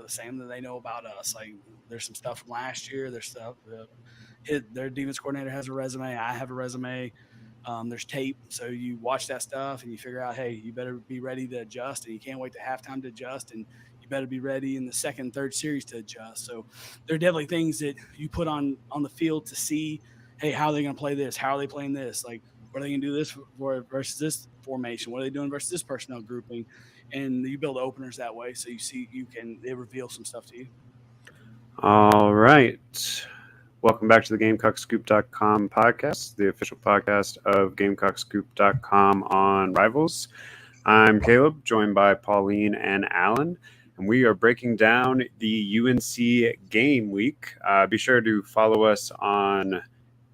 the same that they know about us. Like there's some stuff from last year. There's stuff. Their defense coordinator has a resume. I have a resume. There's tape, so you watch that stuff and you figure out, hey, you better be ready to adjust, and you can't wait to halftime to adjust, and you better be ready in the second, third series to adjust. So there are definitely things that you put on the field to see, hey, how are they going to play this? How are they playing this? Like, what are they going to do this for versus this formation? What are they doing versus this personnel grouping? And you build openers that way, so it reveals some stuff to you. All right. Welcome back to the GamecockScoop.com podcast, the official podcast of GamecockScoop.com on Rivals. I'm Caleb, joined by Pauline and Alan, and we are breaking down the UNC game week. Be sure to follow us on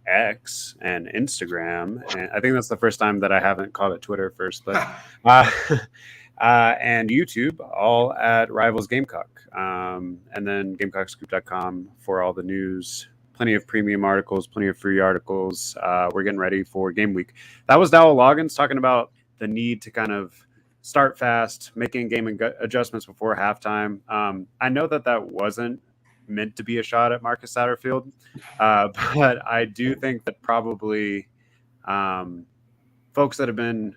X and Instagram, and I think that's the first time that I haven't called it Twitter first, but and YouTube, all at Rivals Gamecock, and then GamecockScoop.com for all the news. Plenty of premium articles, plenty of free articles. We're getting ready for game week. That was Dowell Loggins talking about the need to kind of start fast, making game adjustments before halftime. I know that wasn't meant to be a shot at Marcus Satterfield, but I do think that probably folks that have been,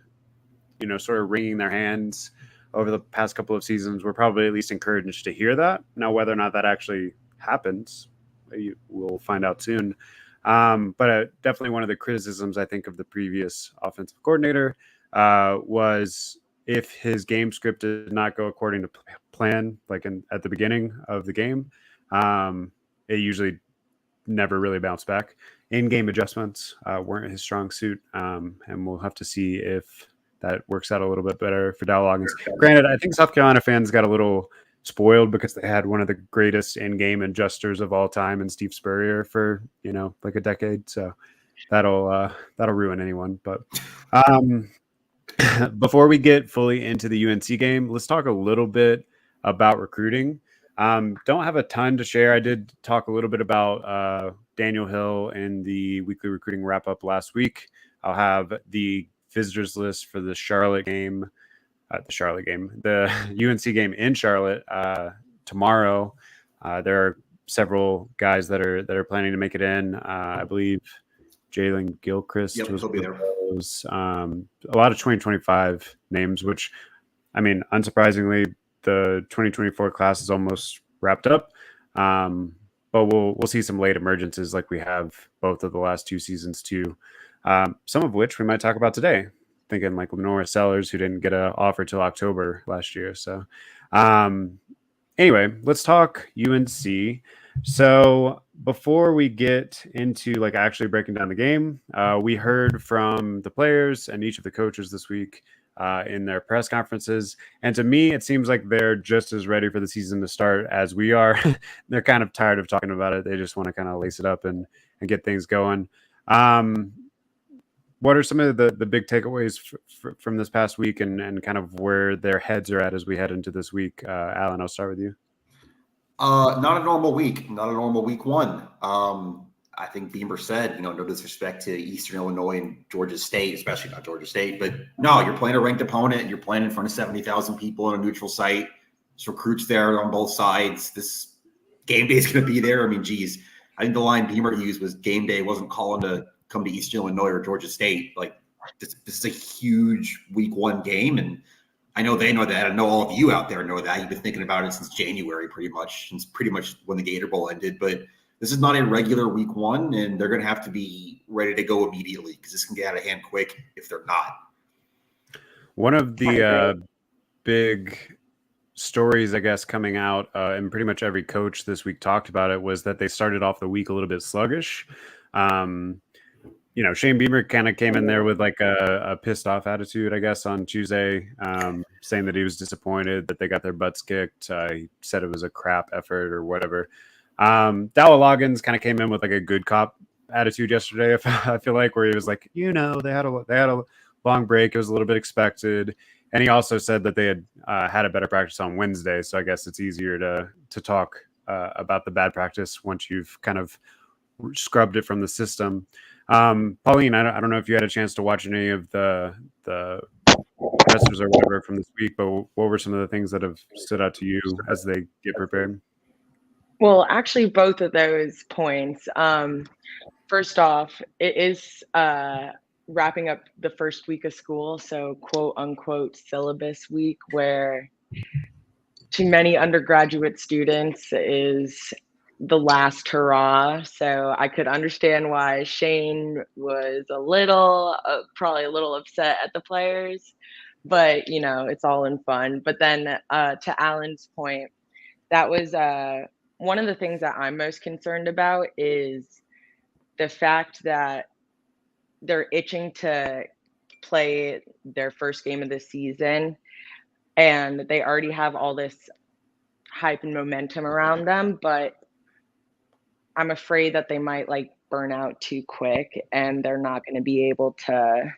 sort of wringing their hands over the past couple of seasons were probably at least encouraged to hear that. Now, whether or not that actually happens, we'll find out soon. But definitely one of the criticisms, I think, of the previous offensive coordinator was if his game script did not go according to plan, like at the beginning of the game, it usually never really bounced back. In-game adjustments weren't his strong suit, and we'll have to see if that works out a little bit better for Dowell Loggins. Granted, I think South Carolina fans got a little spoiled because they had one of the greatest in-game adjusters of all time in Steve Spurrier for like a decade, so that'll ruin anyone. But before we get fully into the UNC game, let's talk a little bit about recruiting. Don't have a ton to share. I did talk a little bit about Daniel Hill in the weekly recruiting wrap-up last week. I'll have the visitors list for the Charlotte game, the UNC game in Charlotte tomorrow. There are several guys that are planning to make it in. I believe Jalen Gilchrist was one of those. A lot of 2025 names, which, I mean, unsurprisingly, the 2024 class is almost wrapped up. But we'll see some late emergences like we have both of the last two seasons too. Some of which we might talk about today. Thinking like Lenora Sellers, who didn't get an offer till October last year. So anyway, let's talk UNC. So before we get into like actually breaking down the game, we heard from the players and each of the coaches this week in their press conferences. And to me, it seems like they're just as ready for the season to start as we are. They're kind of tired of talking about it. They just want to kind of lace it up and get things going. What are some of the big takeaways from this past week and kind of where their heads are at as we head into this week? Alan, I'll start with you. Not a normal week. Not a normal week one. I think Beamer said, no disrespect to Eastern Illinois and Georgia State, especially not Georgia State, but no, you're playing a ranked opponent and you're playing in front of 70,000 people on a neutral site. There's recruits there on both sides. This game day is going to be there. I mean, geez, I think the line Beamer used was game day wasn't calling to come to Eastern Illinois or Georgia State. Like this is a huge week one game. And I know they know that. I know all of you out there know that. You've been thinking about it since January, since pretty much when the Gator Bowl ended. But this is not a regular week one, and they're going to have to be ready to go immediately because this can get out of hand quick if they're not. One of the big stories, I guess, coming out, and pretty much every coach this week talked about it, was that they started off the week a little bit sluggish. Shane Beamer kind of came in there with like a pissed off attitude, I guess, on Tuesday, saying that he was disappointed that they got their butts kicked. He said it was a crap effort or whatever. Dowell Loggins kind of came in with like a good cop attitude yesterday. I feel like, where he was like, they had a long break. It was a little bit expected. And he also said that they had had a better practice on Wednesday. So I guess it's easier to talk about the bad practice once you've kind of scrubbed it from the system. Pauline, I don't know if you had a chance to watch any of the pressers or whatever from this week, but what were some of the things that have stood out to you as they get prepared? Well, actually, both of those points. First off, it is wrapping up the first week of school, so quote unquote syllabus week, where to many undergraduate students is the last hurrah. So I could understand why Shane was a little, probably a little upset at the players, but you know, it's all in fun. But then to Alan's point, that was one of the things that I'm most concerned about is the fact that they're itching to play their first game of the season and they already have all this hype and momentum around them, but I'm afraid that they might like burn out too quick and they're not going to be able to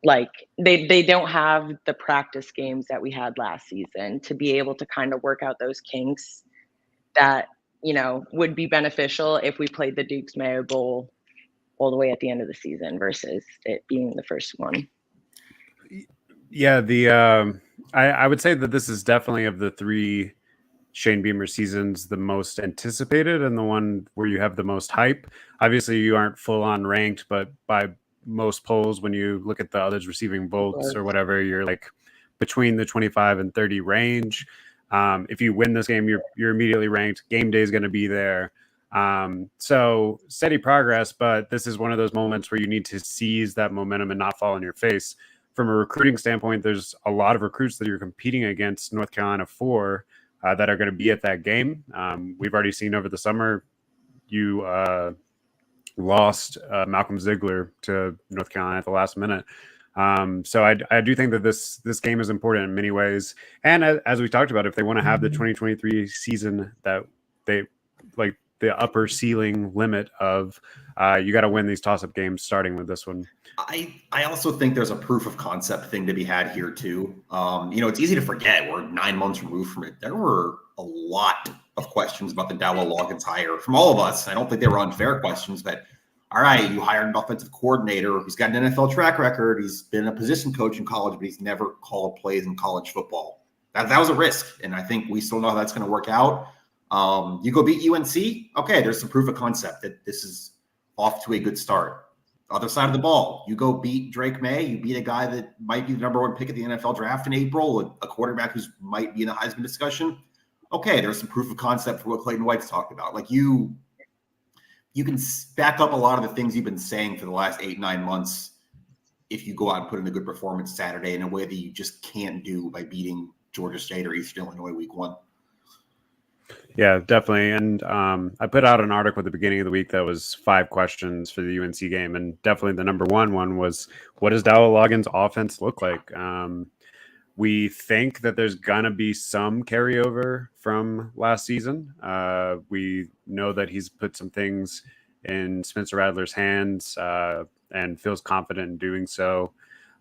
like they don't have the practice games that we had last season to be able to kind of work out those kinks that, you know, would be beneficial if we played the Duke's Mayo Bowl all the way at the end of the season versus it being the first one. Yeah, I would say that this is definitely of the three Shane Beamer seasons the most anticipated and the one where you have the most hype. Obviously, you aren't full on ranked, but by most polls, when you look at the others receiving votes or whatever, you're like between the 25 and 30 range. If you win this game, you're immediately ranked. Game day is going to be there. So steady progress, but this is one of those moments where you need to seize that momentum and not fall on your face. From a recruiting standpoint, there's a lot of recruits that you're competing against North Carolina for that are going to be at that game. We've already seen over the summer, you lost Malcolm Ziegler to North Carolina at the last minute. So I do think that this game is important in many ways. And as we talked about, if they want to have the 2023 season that they like the upper ceiling limit of, you got to win these toss-up games starting with this one. I also think there's a proof of concept thing to be had here too. You know, it's easy to forget we're 9 months removed from it. There were a lot of questions about the Dowell Loggins hire from all of us. I don't think they were unfair questions, but all right, you hired an offensive coordinator who's got an NFL track record. He's been a position coach in college, but he's never called plays in college football. That was a risk, and I think we still know how that's going to work out. You go beat UNC, okay, there's some proof of concept that this is off to a good start. Other side of the ball, you go beat Drake May, you beat a guy that might be the number one pick at the NFL draft in April, a quarterback who might be in the Heisman discussion. Okay, there's some proof of concept for what Clayton White's talked about. Like you can back up a lot of the things you've been saying for the last 8-9 months if you go out and put in a good performance Saturday in a way that you just can't do by beating Georgia State or Eastern Illinois week 1. Yeah, definitely. And I put out an article at the beginning of the week that was 5 questions for the UNC game. And definitely the number one was, what does Dowell Loggins' offense look like? We think that there's going to be some carryover from last season. We know that he's put some things in Spencer Rattler's hands and feels confident in doing so.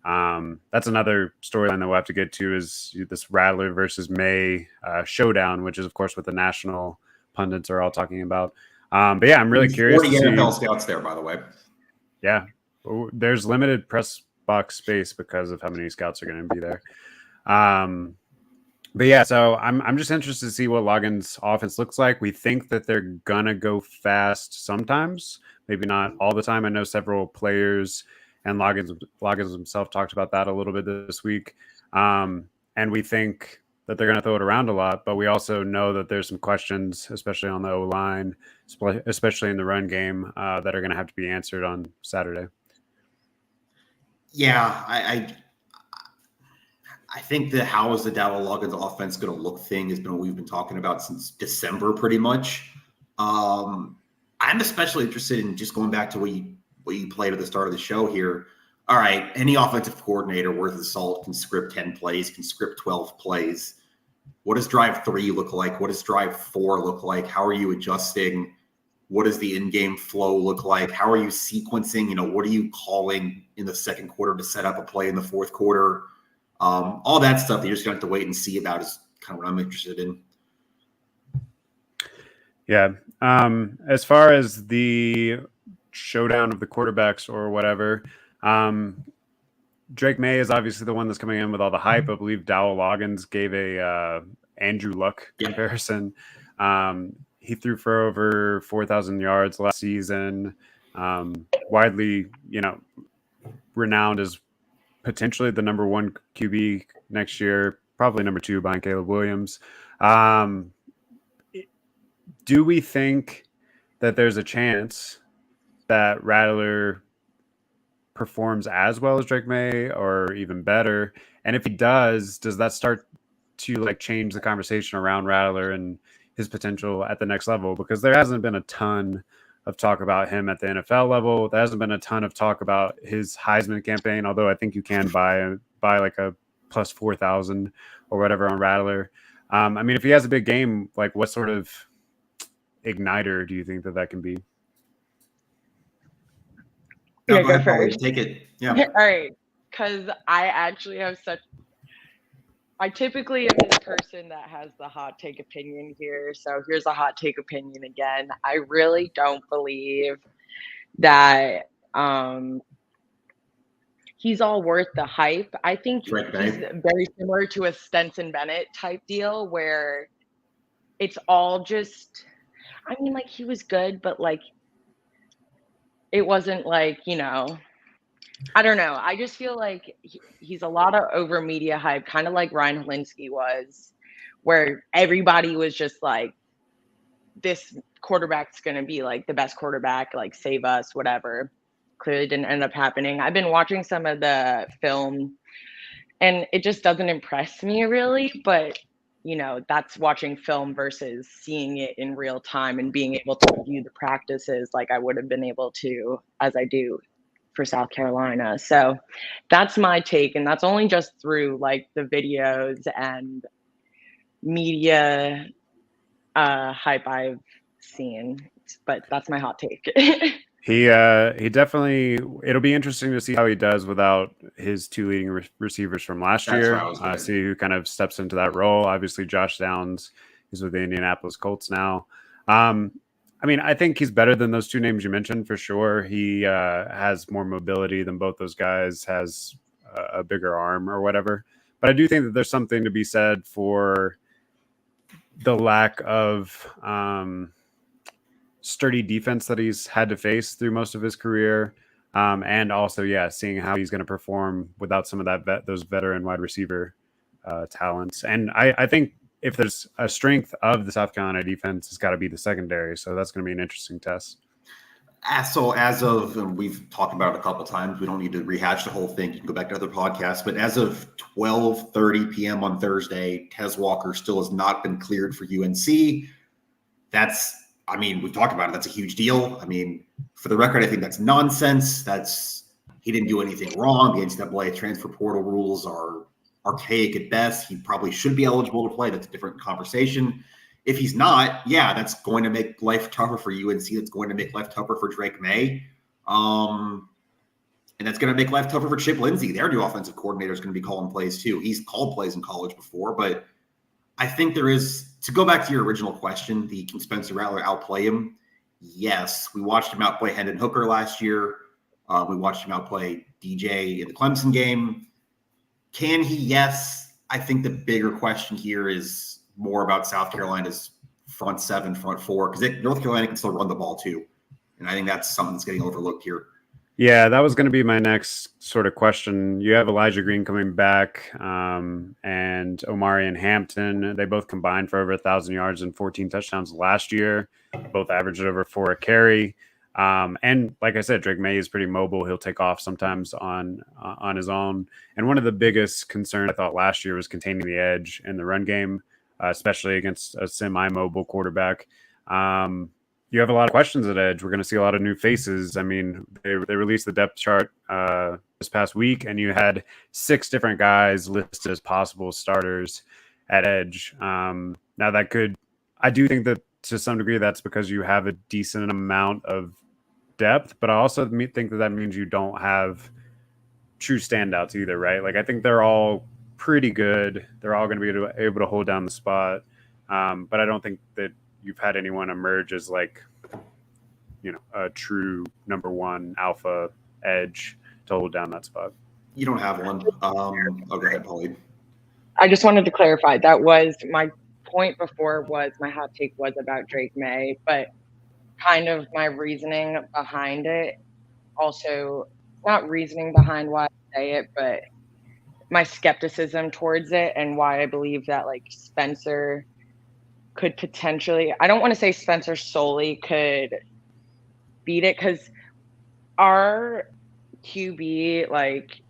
That's another storyline that we'll have to get to is this Rattler versus May showdown, which is, of course, what the national pundits are all talking about. But yeah, I'm really curious. 40 NFL scouts there, by the way. Yeah, there's limited press box space because of how many scouts are going to be there. But yeah, so I'm just interested to see what Loggins' offense looks like. We think that they're gonna go fast sometimes, maybe not all the time. I know several players and Loggins himself talked about that a little bit this week. And we think that they're going to throw it around a lot, but we also know that there's some questions, especially on the O-line, especially in the run game, that are going to have to be answered on Saturday. Yeah, I think the how is the Dowell Loggins offense going to look thing has been what we've been talking about since December, pretty much. I'm especially interested in just going back to what you played at the start of the show here. All right, any offensive coordinator worth of salt can script 10 plays, can script 12 plays. What does drive 3 look like? What does drive 4 look like? How are you adjusting? What does the in-game flow look like? How are you sequencing? You know, what are you calling in the second quarter to set up a play in the fourth quarter? All that stuff that you're just going to have to wait and see about is kind of what I'm interested in. Yeah. As far as the showdown of the quarterbacks or whatever, Drake May is obviously the one that's coming in with all the hype. I believe Dowell Loggins gave a Andrew Luck comparison. He threw for over 4,000 yards last season. Widely, renowned as potentially the number one QB next year, probably number two behind Caleb Williams. Do we think that there's a chance that Rattler performs as well as Drake May or even better? And if he does that start to change the conversation around Rattler and his potential at the next level? Because there hasn't been a ton of talk about him at the NFL level. There hasn't been a ton of talk about his Heisman campaign, although I think you can buy like a plus 4,000 or whatever on Rattler. I mean, if he has a big game, what sort of igniter do you think that can be? Yeah, go go ahead, Pauline, first. take it. Yeah. All right, because I actually have I typically am this person that has the hot take opinion here. So here's a hot take opinion again. I really don't believe that he's all worth the hype. I think Drake he's May. very similar to a Stenson Bennett type deal where it's all just, I mean, he was good, but it wasn't I don't know. I just feel like he's a lot of over media hype, kind of like Ryan Helinski was, where everybody was just like, this quarterback's going to be the best quarterback, save us, whatever. Clearly didn't end up happening. I've been watching some of the film and it just doesn't impress me really, but that's watching film versus seeing it in real time and being able to view the practices like I would have been able to as I do for South Carolina. So that's my take. And that's only just through the videos and media hype I've seen. But that's my hot take. He definitely. It'll be interesting to see how he does without his two leading receivers from last year. See who kind of steps into that role. Obviously, Josh Downs is with the Indianapolis Colts now. I mean, I think he's better than those two names you mentioned for sure. He has more mobility than both those guys. Has a bigger arm or whatever. But I do think that there's something to be said for the lack of sturdy defense that he's had to face through most of his career. And also, seeing how he's going to perform without some of those veteran wide receiver talents. And I think if there's a strength of the South Carolina defense, it's got to be the secondary. So that's going to be an interesting test. So as of, and we've talked about it a couple of times, we don't need to rehash the whole thing. You can go back to other podcasts. But as of 12:30 p.m. on Thursday, Tez Walker still has not been cleared for UNC. We've talked about it. That's a huge deal. I mean, for the record, I think that's nonsense. He didn't do anything wrong. The NCAA transfer portal rules are archaic at best. He probably should be eligible to play. That's a different conversation. If he's not, that's going to make life tougher for UNC. That's going to make life tougher for Drake May. And that's going to make life tougher for Chip Lindsey. Their new offensive coordinator is going to be calling plays too. He's called plays in college before, but I think there is, to go back to your original question, can Spencer Rattler outplay him? Yes. We watched him outplay Hendon Hooker last year. We watched him outplay DJ in the Clemson game. Can he? Yes. I think the bigger question here is more about South Carolina's front seven, front four, because North Carolina can still run the ball too. And I think that's something that's getting overlooked here. Yeah, that was going to be my next sort of question. You have Elijah Green coming back and Omari and Hampton. They both combined for over 1,000 yards and 14 touchdowns last year. Both averaged over 4 a carry. And like I said, Drake May is pretty mobile. He'll take off sometimes on his own. And one of the biggest concerns I thought last year was containing the edge in the run game, especially against a semi-mobile quarterback. You have a lot of questions at edge. We're going to see a lot of new faces. I mean, they released the depth chart this past week, and you had 6 different guys listed as possible starters at edge. Now I do think that to some degree that's because you have a decent amount of depth, but I also think that means you don't have true standouts either, right? I think they're all pretty good. They're all going to be able to hold down the spot. But I don't think that you've had anyone emerge as a true number one alpha edge to hold down that spot. You don't have one. Go ahead, Pauline. I just wanted to clarify. That was my point before. Was my hot take was about Drake May, but kind of my reasoning behind it. Also, not reasoning behind why I say it, but my skepticism towards it and why I believe that like Spencer could potentially. I don't want to say Spencer solely could beat it because our QB like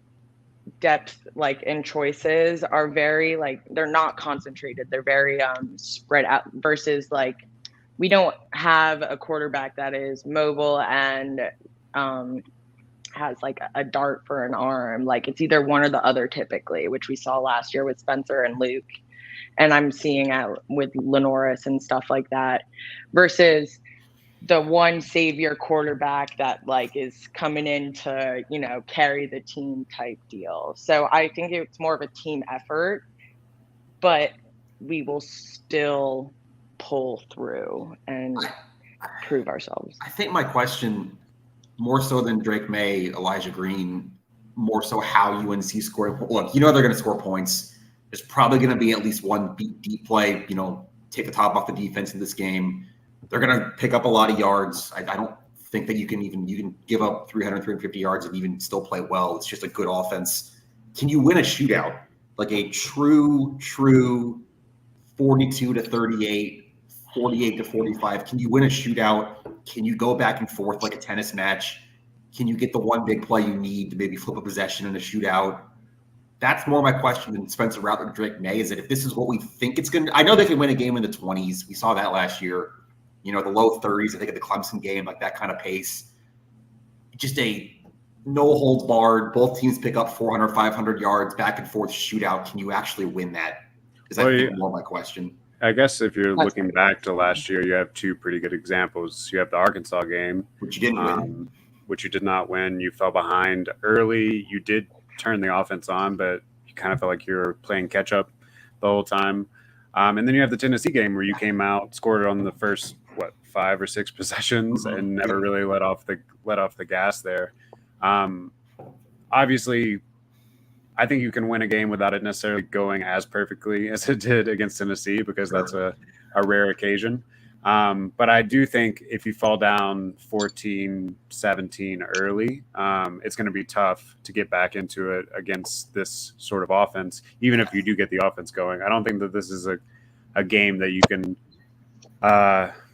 depth like and choices are very like they're not concentrated. They're very spread out versus like we don't have a quarterback that is mobile and has like a dart for an arm. Like it's either one or the other typically, which we saw last year with Spencer and Luke. And I'm seeing out with Lenoris and stuff like that versus the one savior quarterback that like is coming in to, you know, carry the team type deal. So I think it's more of a team effort, but we will still pull through and prove ourselves. I think my question, more so than Drake May, Elijah Green, more so how UNC scored. Look, you know they're going to score points. There's probably going to be at least one deep play, you know, take the top off the defense in this game. They're going to pick up a lot of yards. I don't think that you can give up 300, 350 yards and even still play well. It's just a good offense. Can you win a shootout? Like a true 42 to 38, 48 to 45. Can you win a shootout? Can you go back and forth like a tennis match? Can you get the one big play you need to maybe flip a possession in a shootout? That's more my question than Spencer Rattler and Drake May. Is that if this is what we think it's going to – I know they can win a game in the 20s. We saw that last year. You know, the low 30s, I think, at the Clemson game, like that kind of pace. Just a no holds barred. Both teams pick up 400, 500 yards, back and forth shootout. Can you actually win that? Is that more my question? I guess if you're looking back to last year, you have two pretty good examples. You have the Arkansas game, which you didn't win. Which you did not win. You fell behind early. You did turn the offense on, but you kind of felt like you were playing catch up the whole time. And then you have the Tennessee game where you came out, scored on the first 5 or 6 possessions, and never really let off the gas there. Obviously, I think you can win a game without it necessarily going as perfectly as it did against Tennessee, because that's a rare occasion. But I do think if you fall down 14-17 early, it's going to be tough to get back into it against this sort of offense, even if you do get the offense going. I don't think that this is a game that you can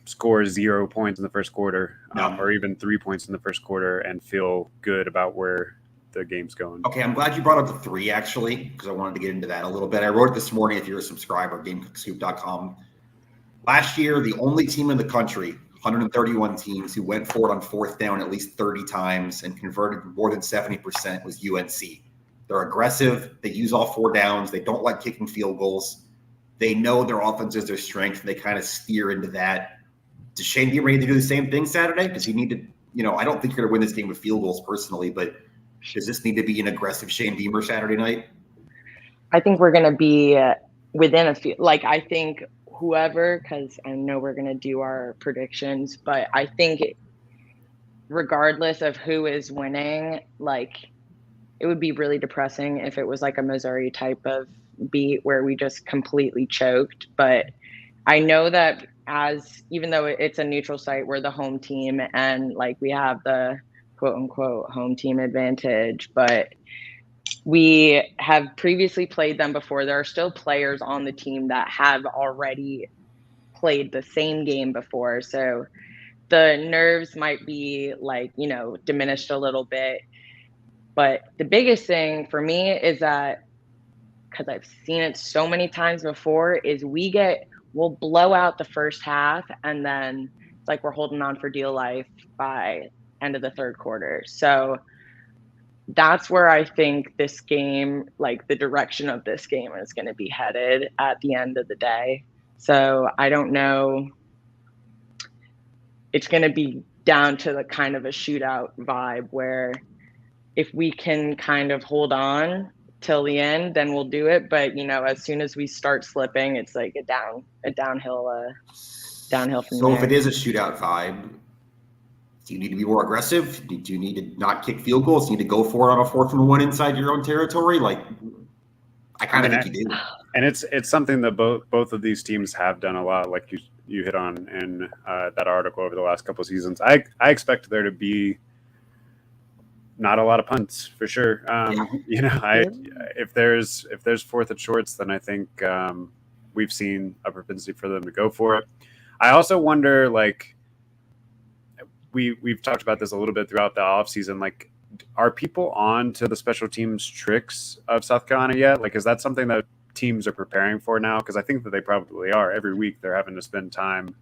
score 0 points in the first quarter, or even 3 points in the first quarter and feel good about where the game's going. Okay, I'm glad you brought up the 3, actually, because I wanted to get into that a little bit. I wrote it this morning. If you're a subscriber, GameCookScoop.com. Last year, the only team in the country, 131 teams, who went for it on 4th down at least 30 times and converted more than 70% was UNC. They're aggressive. They use all 4 downs. They don't like kicking field goals. They know their offense is their strength, and they kind of steer into that. Does Shane Beamer need to do the same thing Saturday? Does he need to, you know, I don't think you're going to win this game with field goals personally, but does this need to be an aggressive Shane Beamer Saturday night? I think we're going to be within a few, like, I think whoever, because I know we're going to do our predictions, but I think regardless of who is winning, like, it would be really depressing if it was like a Missouri type of beat where we just completely choked. But I know that even though it's a neutral site, we're the home team and like we have the quote unquote home team advantage, but we have previously played them before. There are still players on the team that have already played the same game before. So the nerves might be like, you know, diminished a little bit. But the biggest thing for me is that, because I've seen it so many times before, is we'll blow out the first half and then it's like we're holding on for dear life by end of the third quarter. So that's where I think this game, like the direction of this game is going to be headed at the end of the day. So I don't know. It's going to be down to the kind of a shootout vibe where if we can kind of hold on till the end, then we'll do it. But, you know, as soon as we start slipping, it's like a downhill from so there. If it is a shootout vibe, Do you need to be more aggressive? Do you need to not kick field goals? Do you need to go for it on a 4th and 1 inside your own territory? Like, I kind of think you do. And it's something that both of these teams have done a lot, like you hit on in that article over the last couple of seasons. I expect there to be not a lot of punts for sure. If there's 4th and shorts, then I think we've seen a propensity for them to go for it. I also wonder, like, we've talked about this a little bit throughout the offseason, like, are people on to the special teams tricks of South Carolina yet? Like, is that something that teams are preparing for now? Because I think that they probably are. Every week they're having to spend time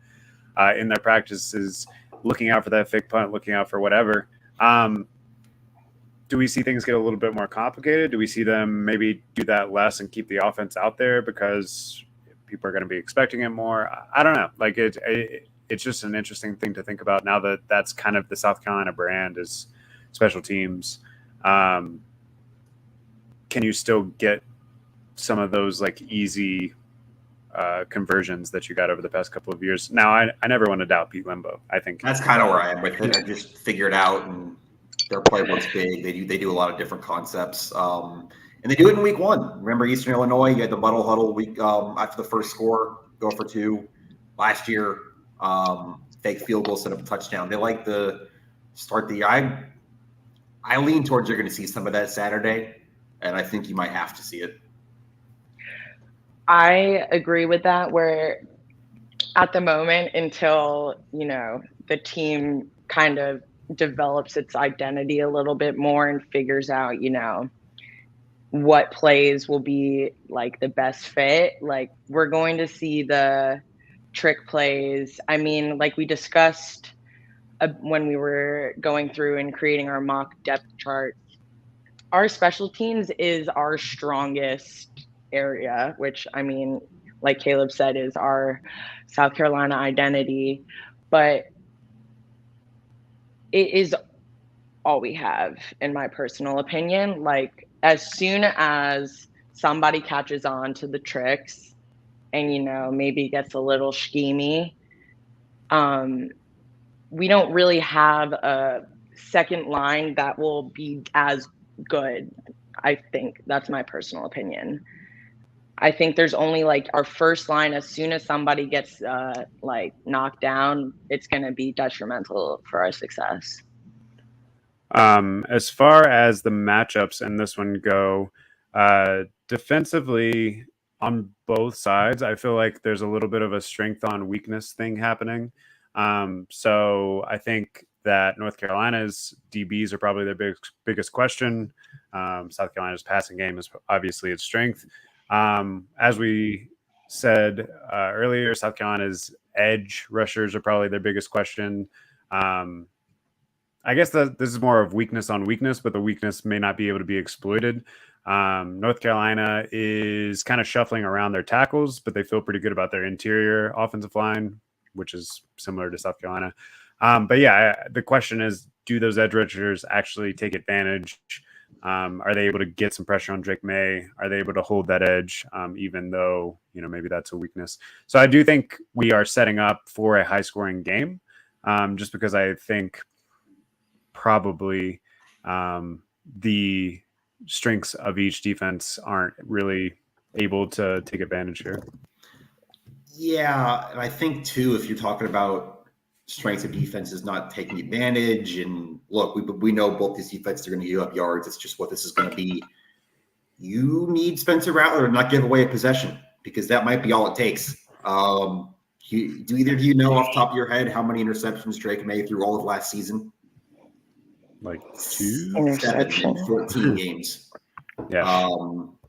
in their practices looking out for that fake punt, looking out for whatever. Do we see things get a little bit more complicated? Do we see them maybe do that less and keep the offense out there because people are going to be expecting it more? I don't know. Like, it's just an interesting thing to think about now that that's kind of the South Carolina brand is special teams. Can you still get some of those like easy conversions that you got over the past couple of years? Now, I never want to doubt Pete Limbo. I think that's kind of where I am with it. I just figured out, and their playbook's big. They do a lot of different concepts, and they do it in week 1. Remember Eastern Illinois? You had the buttle huddle week after the first score, go for 2. Last year, fake field goal, set up a touchdown. They like to start the. I lean towards you're going to see some of that Saturday, and I think you might have to see it. I agree with that, where at the moment, until, the team kind of develops its identity a little bit more and figures out, what plays will be like the best fit, like, we're going to see the trick plays. I mean, like we discussed when we were going through and creating our mock depth chart, our special teams is our strongest area, which, I mean, like Caleb said, is our South Carolina identity, but it is all we have, in my personal opinion. Like, as soon as somebody catches on to the tricks and, maybe gets a little schemy, we don't really have a second line that will be as good. I think that's my personal opinion. I think there's only like our first line. As soon as somebody gets like knocked down, it's going to be detrimental for our success. As far as the matchups in this one go, defensively on both sides, I feel like there's a little bit of a strength on weakness thing happening. So I think that North Carolina's DBs are probably their biggest question. South Carolina's passing game is obviously its strength. As we said earlier, South Carolina's edge rushers are probably their biggest question. I guess that this is more of weakness on weakness, but the weakness may not be able to be exploited. North Carolina is kind of shuffling around their tackles, but they feel pretty good about their interior offensive line, which is similar to South Carolina. But yeah, the question is, do those edge rushers actually take advantage? Are they able to get some pressure on Drake May? Are they able to hold that edge, even though, maybe that's a weakness? So I do think we are setting up for a high-scoring game, just because I think probably the strengths of each defense aren't really able to take advantage here. Yeah, and I think too, if you're talking about strengths of defenses not taking advantage, and look, we know both these defenses are going to give up yards. It's just what this is going to be. You need Spencer Rattler to not give away a possession, because that might be all it takes. Do either of you know off the top of your head how many interceptions Drake May threw all of last season? Like 2 interceptions, 14 games. Yeah.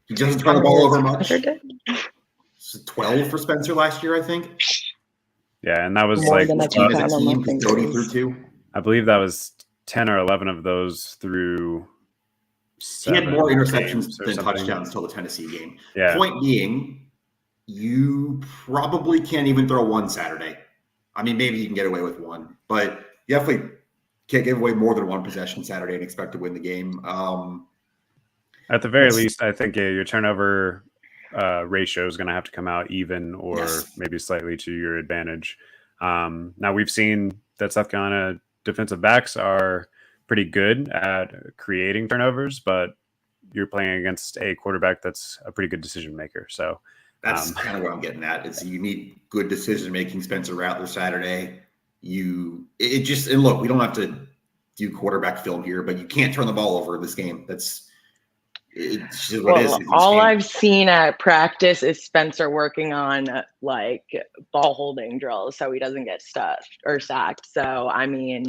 He doesn't turn the ball over much. 12 for Spencer last year, I think. Yeah, and that was more like than I can count on my Cody fingers. through 2. I believe that was 10 or 11 of those through. He had more interceptions games or than something. touchdowns until the Tennessee game. Yeah. Point being, you probably can't even throw one Saturday. I mean, maybe you can get away with one, but you definitely can't give away more than one possession Saturday and expect to win the game. At the very least, I think your turnover ratio is going to have to come out even, or Yes. maybe slightly to your advantage. Now we've seen that South Carolina defensive backs are pretty good at creating turnovers, but you're playing against a quarterback that's a pretty good decision maker. So that's kind of what I'm getting at. Is you need good decision making. Spencer Rattler Saturday. And look, we don't have to do quarterback film here, but you can't turn the ball over in this game. It's just what it is. All I've seen at practice is Spencer working on like ball holding drills so he doesn't get stuffed or sacked. So I mean,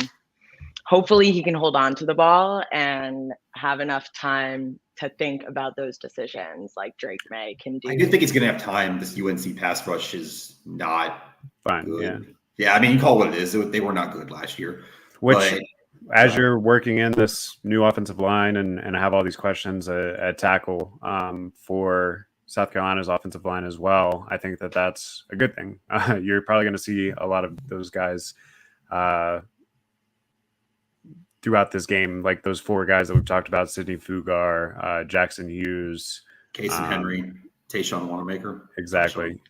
hopefully he can hold on to the ball and have enough time to think about those decisions like Drake May can do. I do think he's going to have time. This UNC pass rush is not fine. Good. Yeah. I mean, you call it what it is. They were not good last year. As you're working in this new offensive line and have all these questions at tackle for South Carolina's offensive line as well, I think that's a good thing. You're probably going to see a lot of those guys throughout this game, like those 4 guys that we've talked about: Sidney Fugar, Jackson Hughes, Casey Henry, Tayshawn Wanamaker. Exactly.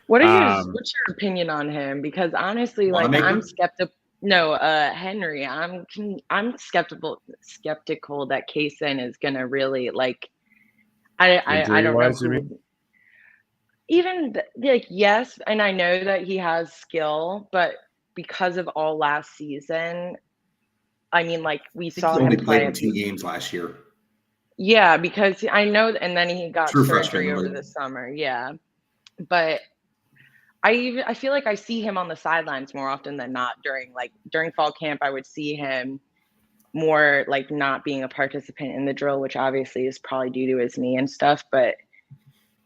What's your opinion on him? Because honestly, like I'm skeptical. No, Henry, I'm skeptical that Kaysen is gonna really like. I don't know. Even like yes, and I know that he has skill, but because of all last season, I mean, like we saw him play in 2 games last year. Yeah, because I know, and then he got surgery over the summer. Yeah, but I feel like I see him on the sidelines more often than not during fall camp. I would see him more like not being a participant in the drill, which obviously is probably due to his knee and stuff. But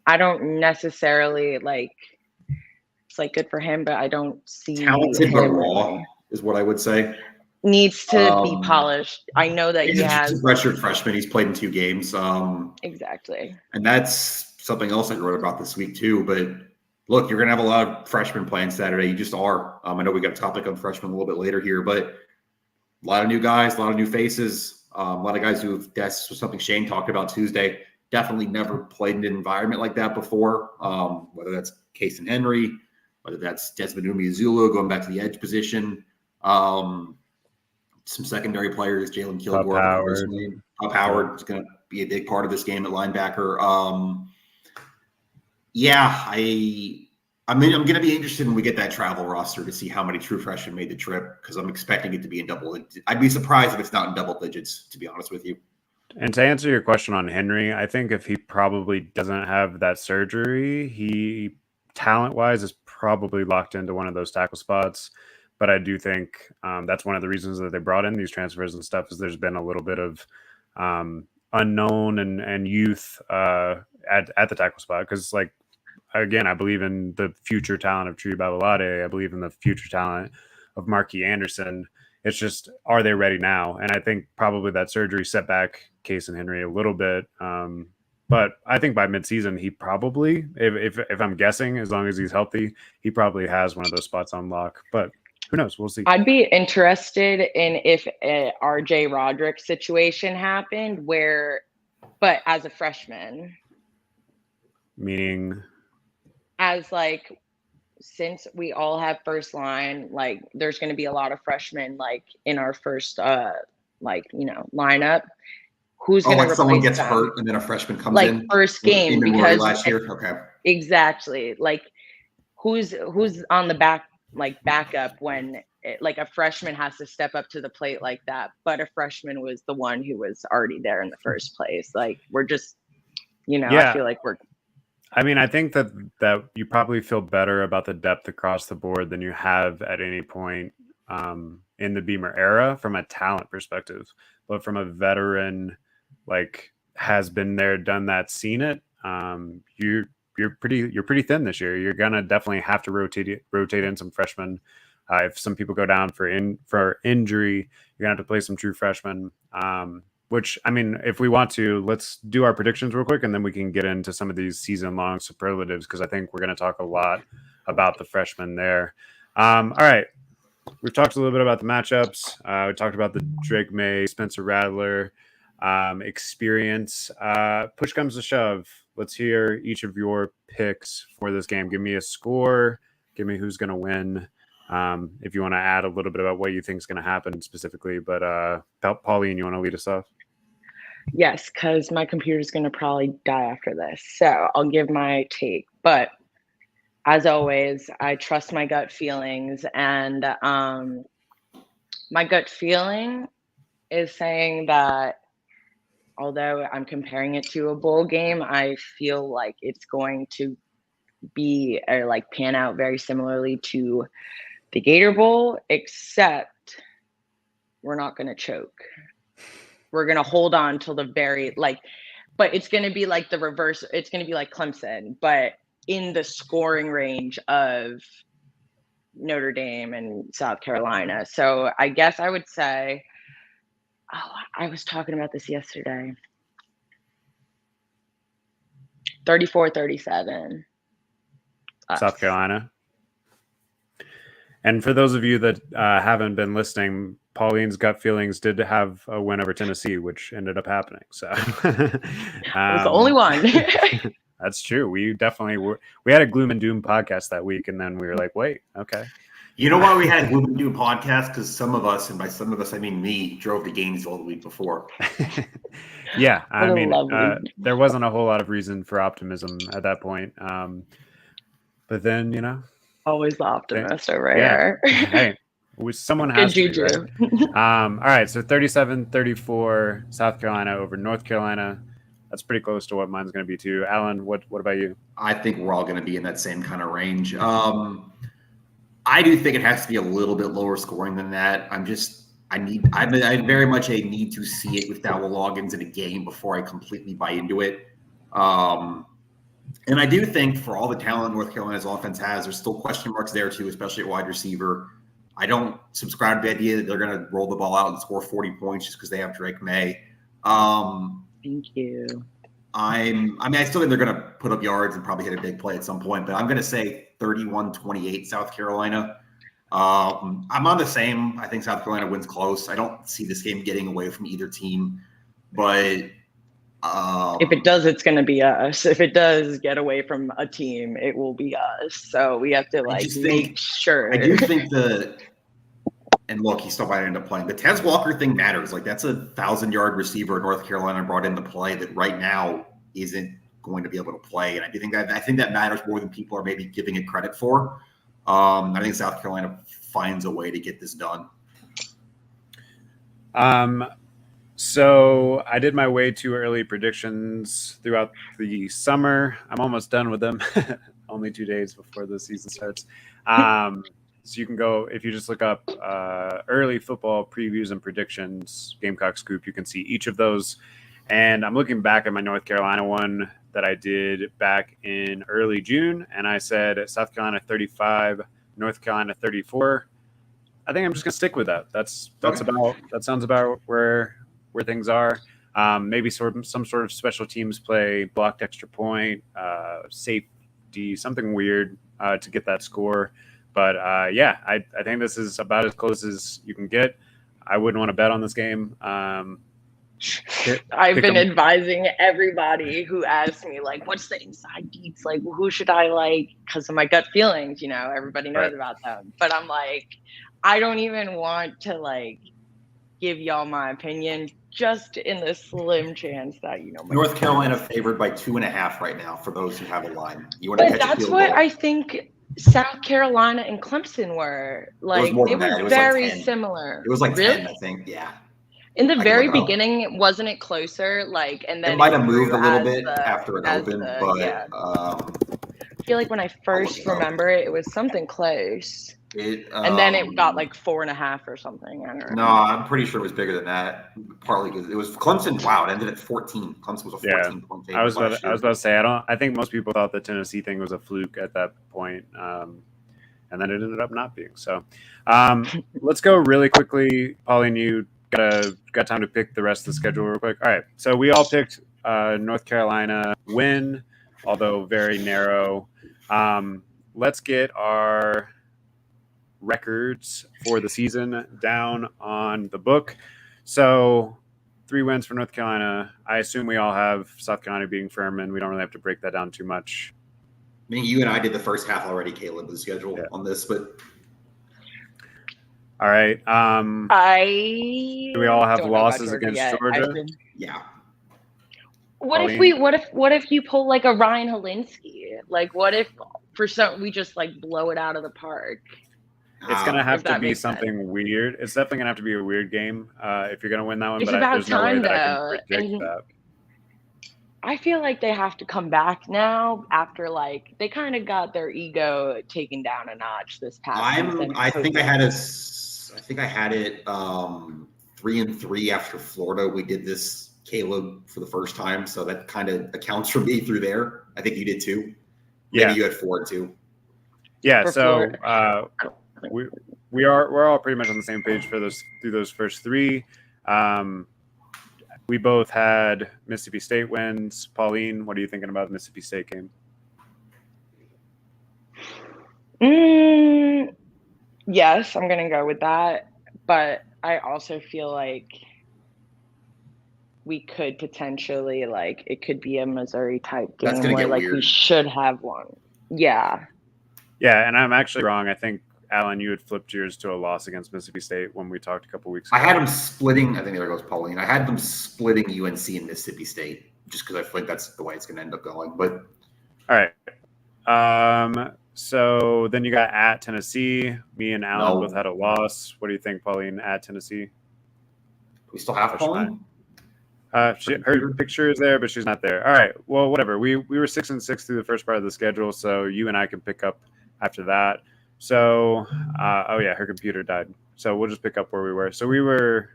I don't necessarily it's like good for him, but I don't see talented but raw is what I would say. Needs to be polished. I know that he has. He's a redshirt freshman. He's played in 2 games. Exactly. And that's something else I wrote about this week too. But look, you're going to have a lot of freshmen playing Saturday. You just are. I know we got a topic on freshmen a little bit later here, but a lot of new guys, a lot of new faces, a lot of guys that's something Shane talked about Tuesday. Definitely never played in an environment like that before. Whether that's Kaysen Henry, whether that's Desmond Umeozulu going back to the edge position. Some secondary players, Jalen Kilgore, Pup Howard is going to be a big part of this game at linebacker. I'm going to be interested when we get that travel roster to see how many true freshmen made the trip, because I'm expecting it to be in double digits. I'd be surprised if it's not in double digits, to be honest with you. And to answer your question on Henry, I think if he probably doesn't have that surgery, he talent-wise is probably locked into one of those tackle spots. But I do think that's one of the reasons that they brought in these transfers and stuff, is there's been a little bit of unknown and youth at the tackle spot. Because, like, again, I believe in the future talent of Tree Babalade. I believe in the future talent of Marquis Anderson. It's just, are they ready now? And I think probably that surgery set back Kaysen Henry a little bit. But I think by midseason, he probably, if I'm guessing, as long as he's healthy, he probably has one of those spots on lock. But who knows? We'll see. I'd be interested in if a RJ Roderick situation happened but as a freshman. Meaning? As like, since we all have first line, like there's going to be a lot of freshmen like in our first lineup. Who's going to replace someone gets them? Hurt and then a freshman comes in? Like first game, because last year? Okay. Exactly. Like who's on the backup when like a freshman has to step up to the plate like that, but a freshman was the one who was already there in the first place. Like we're just, I feel like I think that you probably feel better about the depth across the board than you have at any point in the Beamer era from a talent perspective. But from a veteran, like, has been there, done that, seen it, you're pretty thin this year. You're gonna definitely have to rotate in some freshmen. If some people go down for injury, you're gonna have to play some true freshmen. Which, I mean, if we want to, let's do our predictions real quick, and then we can get into some of these season-long superlatives, because I think we're going to talk a lot about the freshmen there. All right. We've talked a little bit about the matchups. We talked about the Drake May, Spencer Rattler experience. Push comes to shove. Let's hear each of your picks for this game. Give me a score. Give me who's going to win. if you want to add a little bit about what you think is going to happen specifically. But Pauline, you want to lead us off? Yes, because my computer's going to probably die after this. So I'll give my take. But as always, I trust my gut feelings. And my gut feeling is saying that although I'm comparing it to a bowl game, I feel like it's going to be or like pan out very similarly to the Gator Bowl, except we're not going to choke. We're going to hold on till the very but it's going to be like the reverse. It's going to be like Clemson, but in the scoring range of Notre Dame and South Carolina. So I guess I would say, I was talking about this yesterday. 34-37. South Carolina. And for those of you that haven't been listening, Pauline's gut feelings did have a win over Tennessee, which ended up happening. So I was the only one. That's true. We had a gloom and doom podcast that week, and then we were like, wait, okay. You know why we had a gloom and doom podcast? Because some of us, and by some of us I mean me, drove to Gainesville the week before. Yeah, I mean, there wasn't a whole lot of reason for optimism at that point. But then, always the optimist over here. Hey, someone has to be, right? All right, so 37-34 South Carolina over North Carolina. That's pretty close to what mine's going to be too. Alan, what about you? I think we're all going to be in that same kind of range. I do think it has to be a little bit lower scoring than that. I very much a need to see it with Dowell Loggins in a game before I completely buy into it. And I do think for all the talent North Carolina's offense has, there's still question marks there too, especially at wide receiver. I don't subscribe to the idea that they're going to roll the ball out and score 40 points just because they have Drake May. Thank you. I still think they're going to put up yards and probably hit a big play at some point, but I'm going to say 31-28 South Carolina. I'm on the same. I think South Carolina wins close. I don't see this game getting away from either team, but if it does, it's going to be us. If it does get away from a team, it will be us. So we have to make sure. I do think and look, he still might end up playing. The Tez Walker thing matters. Like, that's a 1,000-yard receiver North Carolina brought into play that right now isn't going to be able to play. And I think that matters more than people are maybe giving it credit for. I think South Carolina finds a way to get this done. So I did my way too early predictions throughout the summer. I'm almost done with them. Only 2 days before the season starts. So you can go, if you just look up early football previews and predictions, Gamecock Scoop, you can see each of those. And I'm looking back at my North Carolina one that I did back in early June. And I said South Carolina 35, North Carolina 34. I think I'm just going to stick with that. That sounds about where things are. Maybe some sort of special teams play, blocked extra point, safety, something weird to get that score. But I think this is about as close as you can get. I wouldn't want to bet on this game. I've been advising everybody who asks me, what's the inside deets? Who should I like? Because of my gut feelings, everybody knows about them. But I'm I don't even want to give y'all my opinion, just in the slim chance that North Carolina favored by 2.5 right now for those who have a line. But that's what I think South Carolina and Clemson were. It was very similar. It was 10, I think. Yeah. In the very beginning, wasn't it closer? And then it might have moved a little bit after it opened, but yeah. I feel like when I first remember it was something close. And then it got 4.5 or something. I don't know. No, I'm pretty sure it was bigger than that. Partly because it was Clemson. Wow, it ended at 14. Clemson was a 14-point favorite. I was about to say I think most people thought the Tennessee thing was a fluke at that point, and then it ended up not being. So, let's go really quickly. Pauline, you got time to pick the rest of the schedule real quick. All right, so we all picked North Carolina win, although very narrow. Let's get our records for the season down on the book. So 3 wins for North Carolina. I assume we all have South Carolina being Furman. We don't really have to break that down too much. I mean, you and I did the first half already, Caleb, the schedule on this, but All right. Do we all have don't know about losses Georgia against yet. Georgia? Yeah. Pauline? What if you pull like a Ryan Helinski? Like what if we just like blow it out of the park? It's going to Uh, have If to that be makes something sense. weird. It's definitely going to have to be a weird game if you're going to win that one, It's but about there's no way time that I can though. predict And that. I feel like they have to come back now after like they kind of got their ego taken down a notch this past season. I think I Hoping. had it 3-3 after Florida. We did this, Caleb, for the first time, so that kind of accounts for me through there. I think you did too. Maybe Yeah. you had 4-2. Yeah. For So Florida. we're all pretty much on the same page for those first three. We both had Mississippi State wins. Pauline, what are you thinking about the Mississippi State game? Yes, I'm gonna go with that, but I also feel like we could potentially like it could be a Missouri type That's game gonna where get like we weird. should have won. Yeah. Yeah, and I'm actually wrong. I think Alan, you had flipped yours to a loss against Mississippi State when we talked a couple weeks ago. I had them splitting. I think there goes Pauline. I had them splitting UNC and Mississippi State just because I feel like that's the way it's going to end up going. But all right. So then you got at Tennessee. Me and Alan both had a loss. What do you think, Pauline? At Tennessee. We still have Pauline. Her picture is there, but she's not there. All right. Well, whatever. We were 6-6 through the first part of the schedule, so you and I can pick up after that. So, oh yeah, her computer died. So we'll just pick up where we were. So we were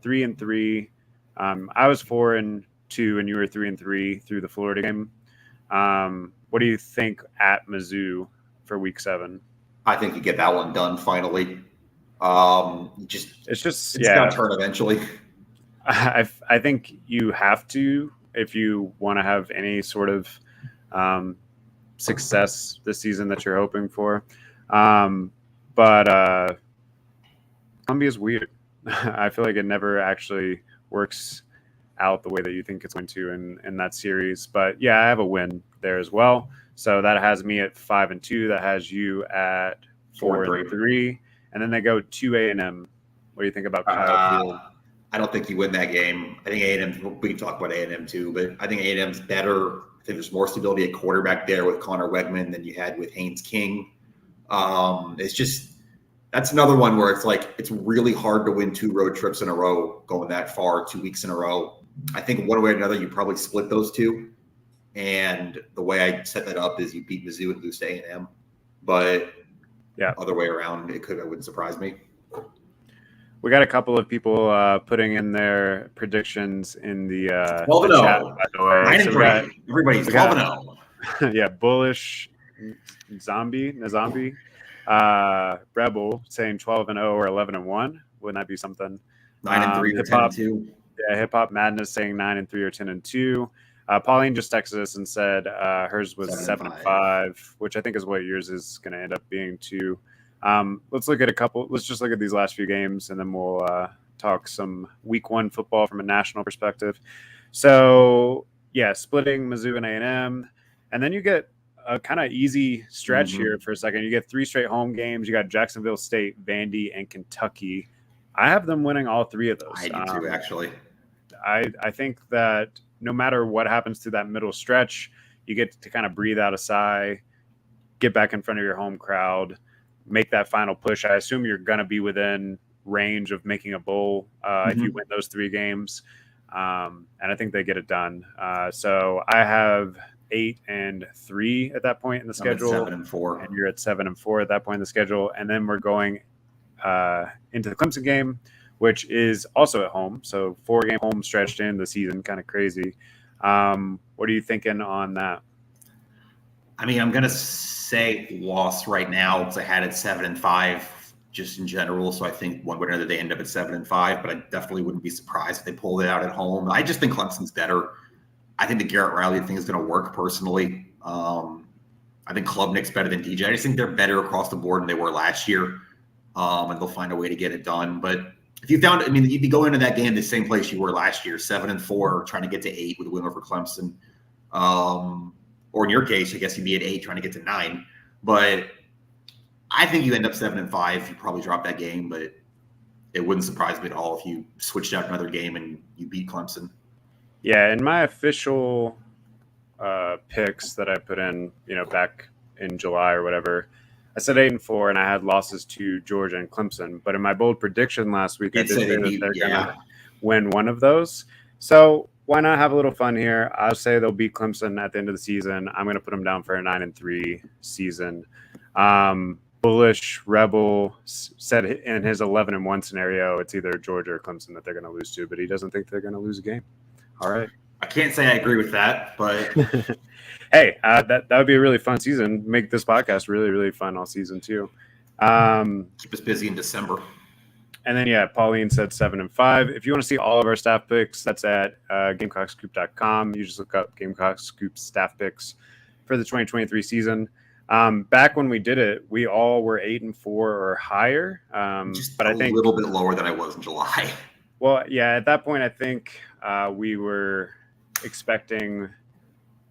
3-3. I was 4-2, and you were 3-3 through the Florida game. What do you think at Mizzou for Week 7? I think you get that one done finally. It's gonna turn eventually. I think you have to if you want to have any sort of success this season that you're hoping for. But Columbia is weird. I feel like it never actually works out the way that you think it's going to in that series. But yeah, I have a win there as well. So that has me at 5-2. That has you at 4-3. And then they go to A&M. What do you think about Kyle Field? I don't think you win that game. I think A&M, we can talk about A&M too, but I think A&M's better. I think there's more stability at quarterback there with Connor Wegman than you had with Haynes King. That's another one where it's like it's really hard to win 2 road trips in a row going that far, 2 weeks in a row. I think one way or another you probably split those two. And the way I set that up is you beat Mizzou and lose to A&M. But yeah, other way around, it wouldn't surprise me. We got a couple of people putting in their predictions in the chat, by the way. 9-3. Everybody's 12-0. Yeah, Bullish Nazambi, Rebel saying 12-0 or 11-1. Wouldn't that be something? 9-3 or 10-2. Yeah, Hip Hop Madness saying 9-3 or 10-2. Pauline just texted us and said hers was 7-5, which I think is what yours is going to end up being too. Let's look at let's just look at these last few games, and then we'll talk some Week 1 football from a national perspective. So yeah, splitting Mizzou and A&M, and then you get a kind of easy stretch here for a second. You get 3 straight home games. You got Jacksonville State, Vandy, and Kentucky. I have them winning all 3 of those. I do too, actually. I think that no matter what happens to that middle stretch, you get to kind of breathe out a sigh, get back in front of your home crowd, make that final push. I assume you're going to be within range of making a bowl if you win those 3 games. And I think they get it done. So I have 8-3 at that point in the schedule. 7-4. And you're at 7-4 at that point in the schedule. And then we're going into the Clemson game, which is also at home. So 4-game home stretched in the season, kind of crazy. What are you thinking on that? I mean, I'm going to say loss right now because I had it 7-5 just in general. So I think one way or another they end up at 7-5, but I definitely wouldn't be surprised if they pulled it out at home. I just think Clemson's better. I think the Garrett Riley thing is going to work personally. I think Klubnik's better than DJ. I just think they're better across the board than they were last year. And they'll find a way to get it done. But if you found, I mean, you'd be going into that game the same place you were last year, 7-4, trying to get to 8 with a win over Clemson. Or in your case, I guess you'd be at 8 trying to get to 9. But I think you end up 7-5. You probably drop that game, but it wouldn't surprise me at all if you switched out another game and you beat Clemson. Yeah, in my official picks that I put in, back in July or whatever, I said 8-4, and I had losses to Georgia and Clemson. But in my bold prediction last week, I did say that they're going to win one of those. So why not have a little fun here? I'll say they'll beat Clemson at the end of the season. I'm going to put them down for a 9-3 season. Bullish Rebel said in his 11-1 scenario, it's either Georgia or Clemson that they're going to lose to, but he doesn't think they're going to lose a game. All right. I can't say I agree with that, but hey, that would be a really fun season. Make this podcast really, really fun all season too. Keep us busy in December. And then, Pauline said 7-5. If you want to see all of our staff picks, that's at GamecockScoop.com. You just look up Gamecock Scoop staff picks for the 2023 season. Back when we did it, we all were 8-4 or higher. But I think a little bit lower than I was in July. Well, yeah, at that point, I think we were expecting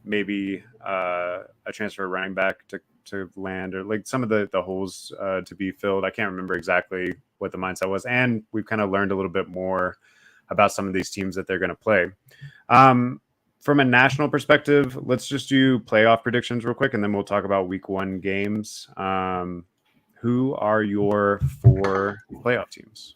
maybe a transfer running back to land, or like some of the holes to be filled. I can't remember exactly what the mindset was. And we've kind of learned a little bit more about some of these teams that they're going to play. From a national perspective, let's just do playoff predictions real quick, and then we'll talk about week 1 games. Who are your 4 playoff teams?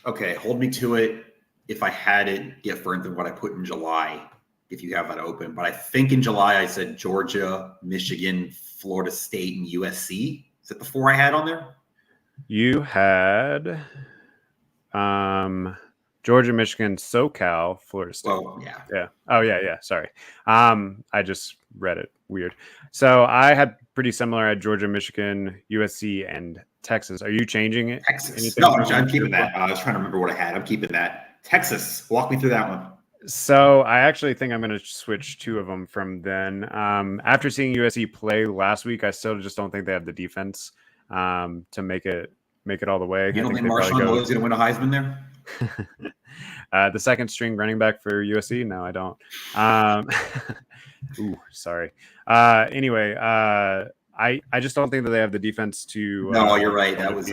Okay, hold me to it. If I had it different than what I put in July, if you have that open. But I think in July I said Georgia, Michigan, Florida State, and USC. Is that the 4 I had on there? You had Georgia, Michigan, SoCal, Florida State. Oh, yeah. Yeah. Oh, yeah. Sorry. I just read it. Weird. So I had pretty similar at Georgia, Michigan, USC, and Texas. Are you changing it? Texas. No, I'm keeping that. I was trying to remember what I had. I'm keeping that. Texas. Walk me through that one. So I actually think I'm going to switch 2 of them from then. After seeing USC play last week, I still just don't think they have the defense to make it all the way. You don't think Marshawn Lloyd's going to win a Heisman there? The second string running back for USC? No, I don't. Ooh, sorry. Anyway, I just don't think that they have the defense to. No, you're right. That was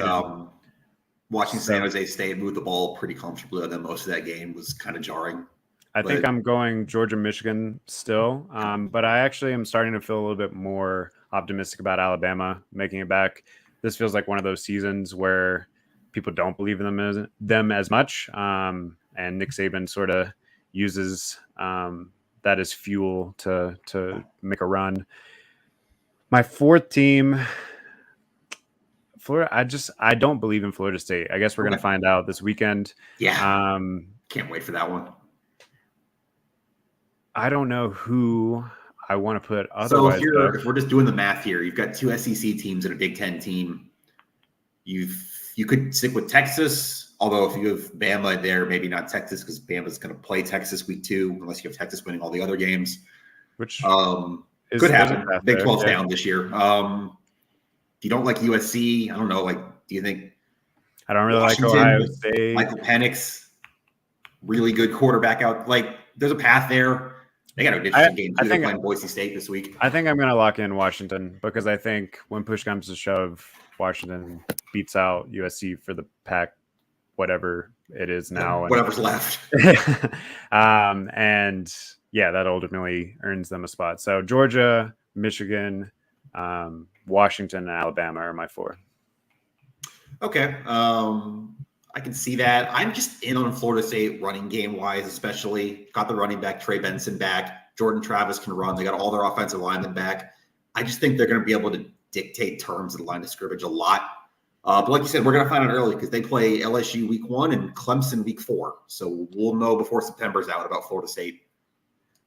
watching San Jose State move the ball pretty comfortably, and then most of that game was kind of jarring. I think I'm going Georgia, Michigan still, but I actually am starting to feel a little bit more optimistic about Alabama making it back. This feels like one of those seasons where people don't believe in them as much, and Nick Saban sort of uses that as fuel to make a run. My 4th team, Florida. I don't believe in Florida State. I guess we're going to find out this weekend. Yeah. Can't wait for that one. I don't know who I want to put otherwise. So if we're just doing the math here, you've got 2 SEC teams and a Big Ten team. You could stick with Texas, although if you have Bama there, maybe not Texas, because Bama's going to play Texas week 2, unless you have Texas winning all the other games. Which could happen. Big 12's down this year. If you don't like USC, I don't know. Like, do you think? I don't really like Ohio State. Michael Penix, really good quarterback out. Like, there's a path there. They got an interesting game too. They're playing Boise State this week. I think I'm going to lock in Washington, because I think when push comes to shove, Washington beats out USC for the Pac, whatever it is now. Whatever's left. And yeah, that ultimately earns them a spot. So Georgia, Michigan, Washington, and Alabama are my 4. Okay. I can see that. I'm just in on Florida State running game wise, especially. Got the running back Trey Benson back. Jordan Travis can run. They got all their offensive linemen back. I just think they're going to be able to dictate terms of the line of scrimmage a lot. But like you said, we're going to find out early because they play LSU week 1 and Clemson week 4. So we'll know before September's out about Florida State.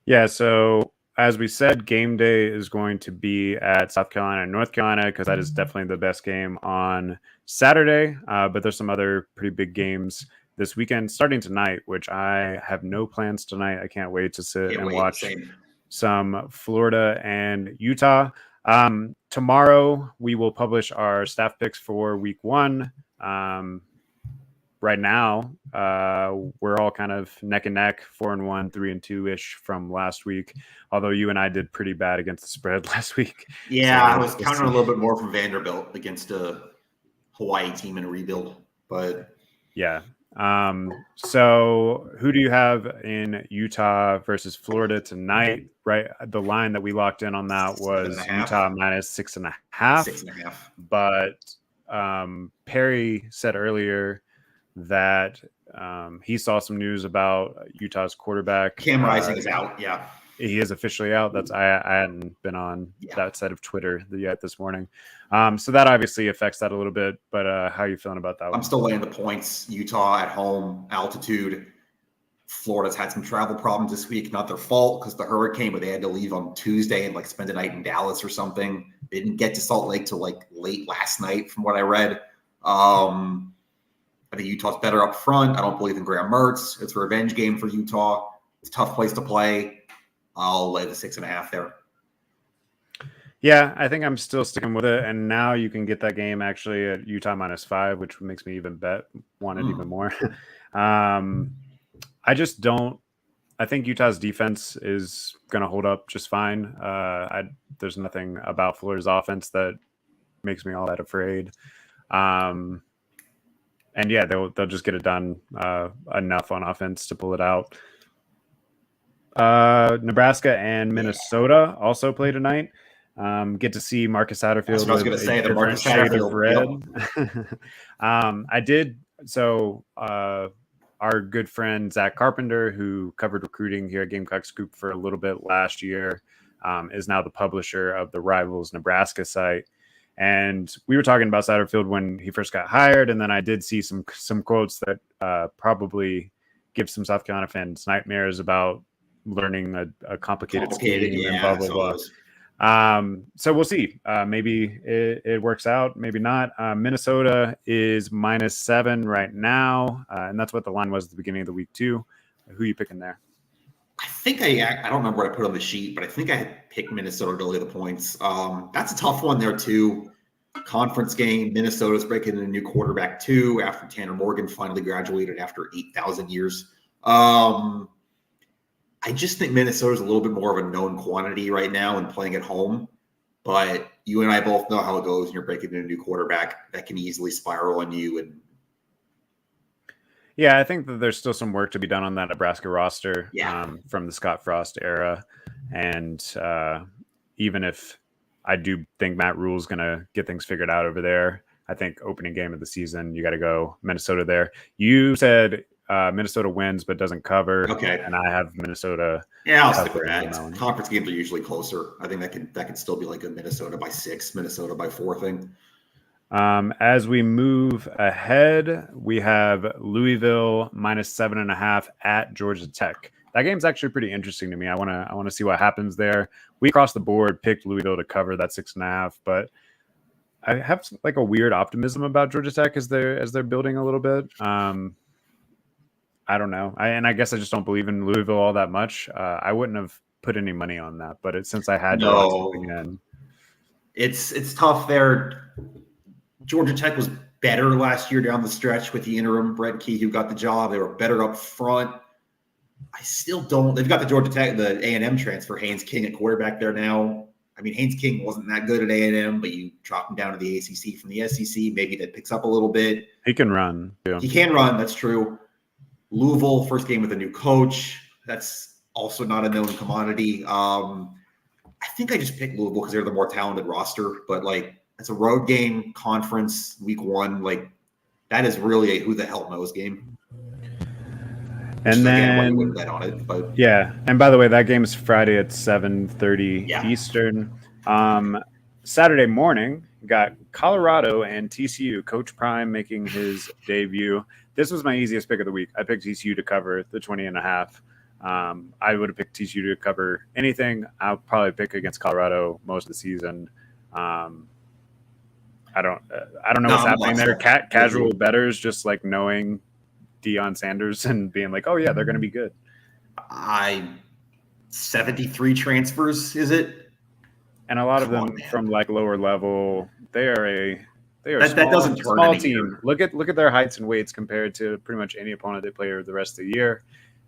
Yeah, so as we said, game day is going to be at South Carolina and North Carolina, because that is definitely the best game on Saturday. But there's some other pretty big games this weekend starting tonight, which I have no plans tonight. I can't wait to sit and watch some Florida and Utah. Tomorrow we will publish our staff picks for week 1. Right now, we're all kind of neck and neck, 4-1, 3-2-ish from last week. Although you and I did pretty bad against the spread last week. Yeah, so I was counting a little bit more from Vanderbilt against a Hawaii team in a rebuild. But Yeah. So who do you have in Utah versus Florida tonight? Right. The line that we locked in on that was 7.5. Utah minus 6.5. 6.5. But Perry said earlier that he saw some news about Utah's quarterback. Cam Rising is out. Yeah. He is officially out. I hadn't been on that side of Twitter yet this morning. So that obviously affects that a little bit. But how are you feeling about that one? I'm still laying the points. Utah at home, altitude. Florida's had some travel problems this week. Not their fault because the hurricane, but they had to leave on Tuesday and like spend a night in Dallas or something. They didn't get to Salt Lake till like late last night, from what I read. I think Utah's better up front. I don't believe in Graham Mertz. It's a revenge game for Utah. It's a tough place to play. I'll lay the 6.5 there. Yeah, I think I'm still sticking with it. And now you can get that game actually at Utah -5, which makes me even want it even more. I just don't. I think Utah's defense is going to hold up just fine. There's nothing about Florida's offense that makes me all that afraid. And yeah, they'll just get it done enough on offense to pull it out. Nebraska and Minnesota also play tonight. Get to see Marcus Satterfield. That's what I was going to say. The Marcus Satterfield red. I did. So our good friend Zach Carpenter, who covered recruiting here at Gamecock Scoop for a little bit last year, is now the publisher of the Rivals Nebraska site. And we were talking about Satterfield when he first got hired, and then I did see some quotes that probably give some South Carolina fans nightmares about learning a complicated scheme and blah blah blah. So we'll see. Maybe it works out, maybe not. Minnesota is -7 right now, and that's what the line was at the beginning of the week too. Who are you picking there? I think I don't remember what I put on the sheet, but I think I had picked Minnesota to lay the points. That's a tough one there too. Conference game. Minnesota's breaking in a new quarterback too after Tanner Morgan finally graduated after 8,000 years. I just think Minnesota's a little bit more of a known quantity right now and playing at home. But you and I both know how it goes when you're breaking in a new quarterback. That can easily spiral on you. And yeah, I think that there's still some work to be done on that Nebraska roster from the Scott Frost era. And even if I do think Matt Rule's going to get things figured out over there, I think opening game of the season, you got to go Minnesota there. You said Minnesota wins but doesn't cover. Okay. And I have Minnesota. Yeah, I'll stick with that. Conference games are usually closer. I think that can still be like a Minnesota by 6, Minnesota by 4 thing. As we move ahead, we have Louisville -7.5 at Georgia Tech. That game's actually pretty interesting to me. I want to see what happens there. We across the board picked Louisville to cover that 6.5, but I have like a weird optimism about Georgia Tech as they're building a little bit. I don't know. I guess I just don't believe in Louisville all that much. I wouldn't have put any money on that, but since I had to lock something in. It's tough there. Georgia Tech was better last year down the stretch with the interim Brett Key who got the job. They were better up front. I still don't. They've got the Georgia Tech, the A&M transfer, Haynes King at quarterback there now. I mean, Haynes King wasn't that good at A&M, but you drop him down to the ACC from the SEC. Maybe that picks up a little bit. He can run. Yeah. He can run. That's true. Louisville, first game with a new coach. That's also not a known commodity. I think I just picked Louisville because they're the more talented roster, but like it's a road game, conference, week 1. Like that is really a who the hell knows game. And then wouldn't bet on it, but yeah. And by the way, that game is Friday at 7:30 Eastern. Saturday morning, got Colorado and TCU. Coach Prime making his debut. This was my easiest pick of the week. I picked TCU to cover the 20.5. I would have picked TCU to cover anything. I'll probably pick against Colorado most of the season. I don't know what's happening there. Casual bettors just like knowing Deion Sanders and being like, oh yeah, they're going to be good. 73 transfers, is it? And a lot of them from like lower level. They are that doesn't turn small team. Look at their heights and weights compared to pretty much any opponent they play over the rest of the year,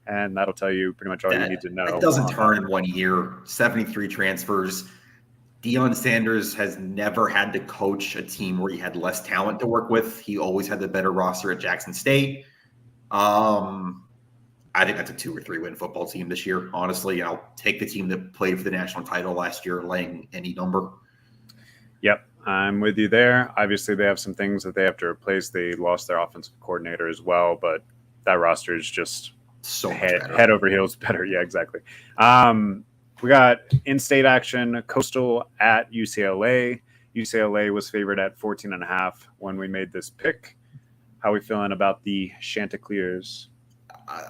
and that'll tell you pretty much all you need to know. It doesn't turn in 1 year. 73 transfers. Deion Sanders has never had to coach a team where he had less talent to work with. He always had the better roster at Jackson State. I think that's a 2 or 3 win football team this year. Honestly, I'll take the team that played for the national title last year, laying any number. Yep, I'm with you there. Obviously, they have some things that they have to replace. They lost their offensive coordinator as well, but that roster is just So much better. head over heels better. Yeah, exactly. We got in-state action, Coastal at UCLA. UCLA was favored at 14.5 when we made this pick. How are we feeling about the Chanticleers?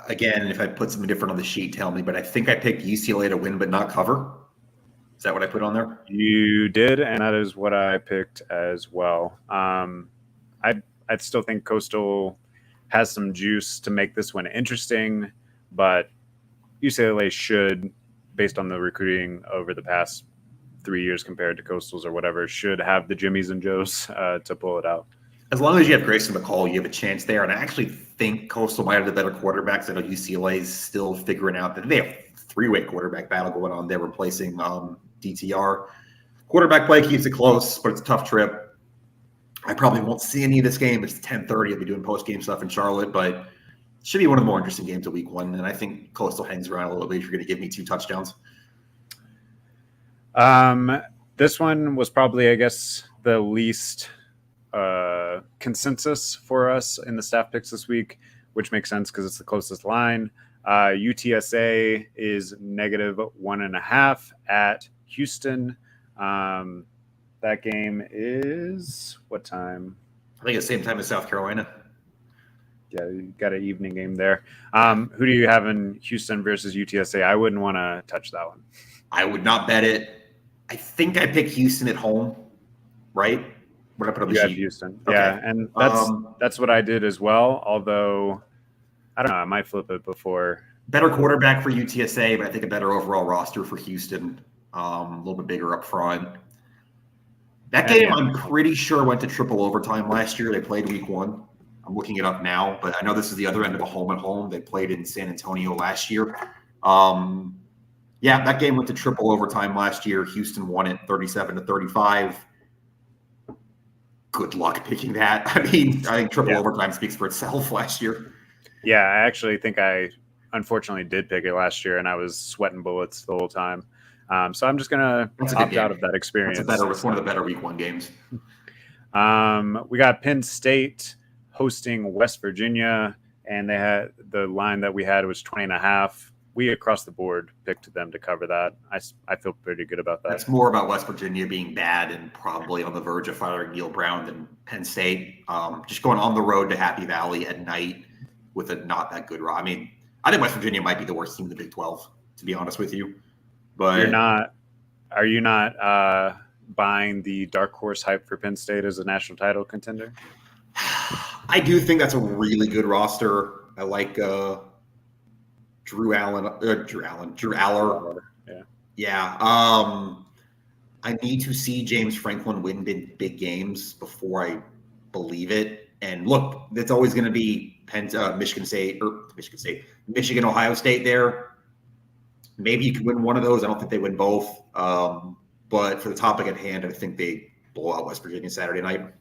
Again, if I put something different on the sheet, tell me, but I think I picked UCLA to win but not cover. Is that what I put on there? You did, and that is what I picked as well. I'd still think Coastal has some juice to make this one interesting, but UCLA should, based on the recruiting over the past 3 years compared to Coastals or whatever, should have the Jimmies and Joes to pull it out. As long as you have Grayson McCall, you have a chance there. And I actually think Coastal might have the better quarterbacks. I know UCLA is still figuring out that they have 3-way quarterback battle going on. They're replacing DTR. Quarterback play keeps it close, but it's a tough trip. I probably won't see any of this game. It's 10:30. I'll be doing post-game stuff in Charlotte, but it should be one of the more interesting games of week 1. And I think Coastal hangs around a little bit if you're going to give me 2 touchdowns. This one was probably, I guess, the least consensus for us in the staff picks this week, which makes sense because it's the closest line. UTSA is -1.5 at Houston. That game is what time? I think it's the same time as South Carolina. Yeah, you got an evening game there. Who do you have in Houston versus UTSA? I wouldn't want to touch that one. I would not bet it. I think I picked Houston at home, right? What I put on the You have sheet. Houston. Okay. Yeah, and that's what I did as well, although I don't know, I might flip it before. Better quarterback for UTSA, but I think a better overall roster for Houston. A little bit bigger up front. That game, yeah. I'm pretty sure, went to triple overtime last year. They played week 1. I'm looking it up now, but I know this is the other end of a home and home. They played in San Antonio last year. Yeah, that game went to triple overtime last year. Houston won it 37-35. Good luck picking that. I mean, I think triple overtime speaks for itself last year. Yeah, I actually think I unfortunately did pick it last year, and I was sweating bullets the whole time. So I'm just going to opt out of that experience. It's one of the better week 1 games. We got Penn State hosting West Virginia, and they had the line that we had was 20.5. We across the board picked them to cover that. I feel pretty good about that. That's more about West Virginia being bad and probably on the verge of firing Neil Brown than Penn State. Just going on the road to Happy Valley at night with a not that good run. I mean, I think West Virginia might be the worst team in the Big 12, to be honest with you. But are you not buying the dark horse hype for Penn State as a national title contender? I do think that's a really good roster. I like Drew Aller. Yeah. I need to see James Franklin win big games before I believe it. And look, it's always going to be Michigan, Ohio State there. Maybe you could win one of those. I don't think they win both. But for the topic at hand, I think they blow out West Virginia Saturday night.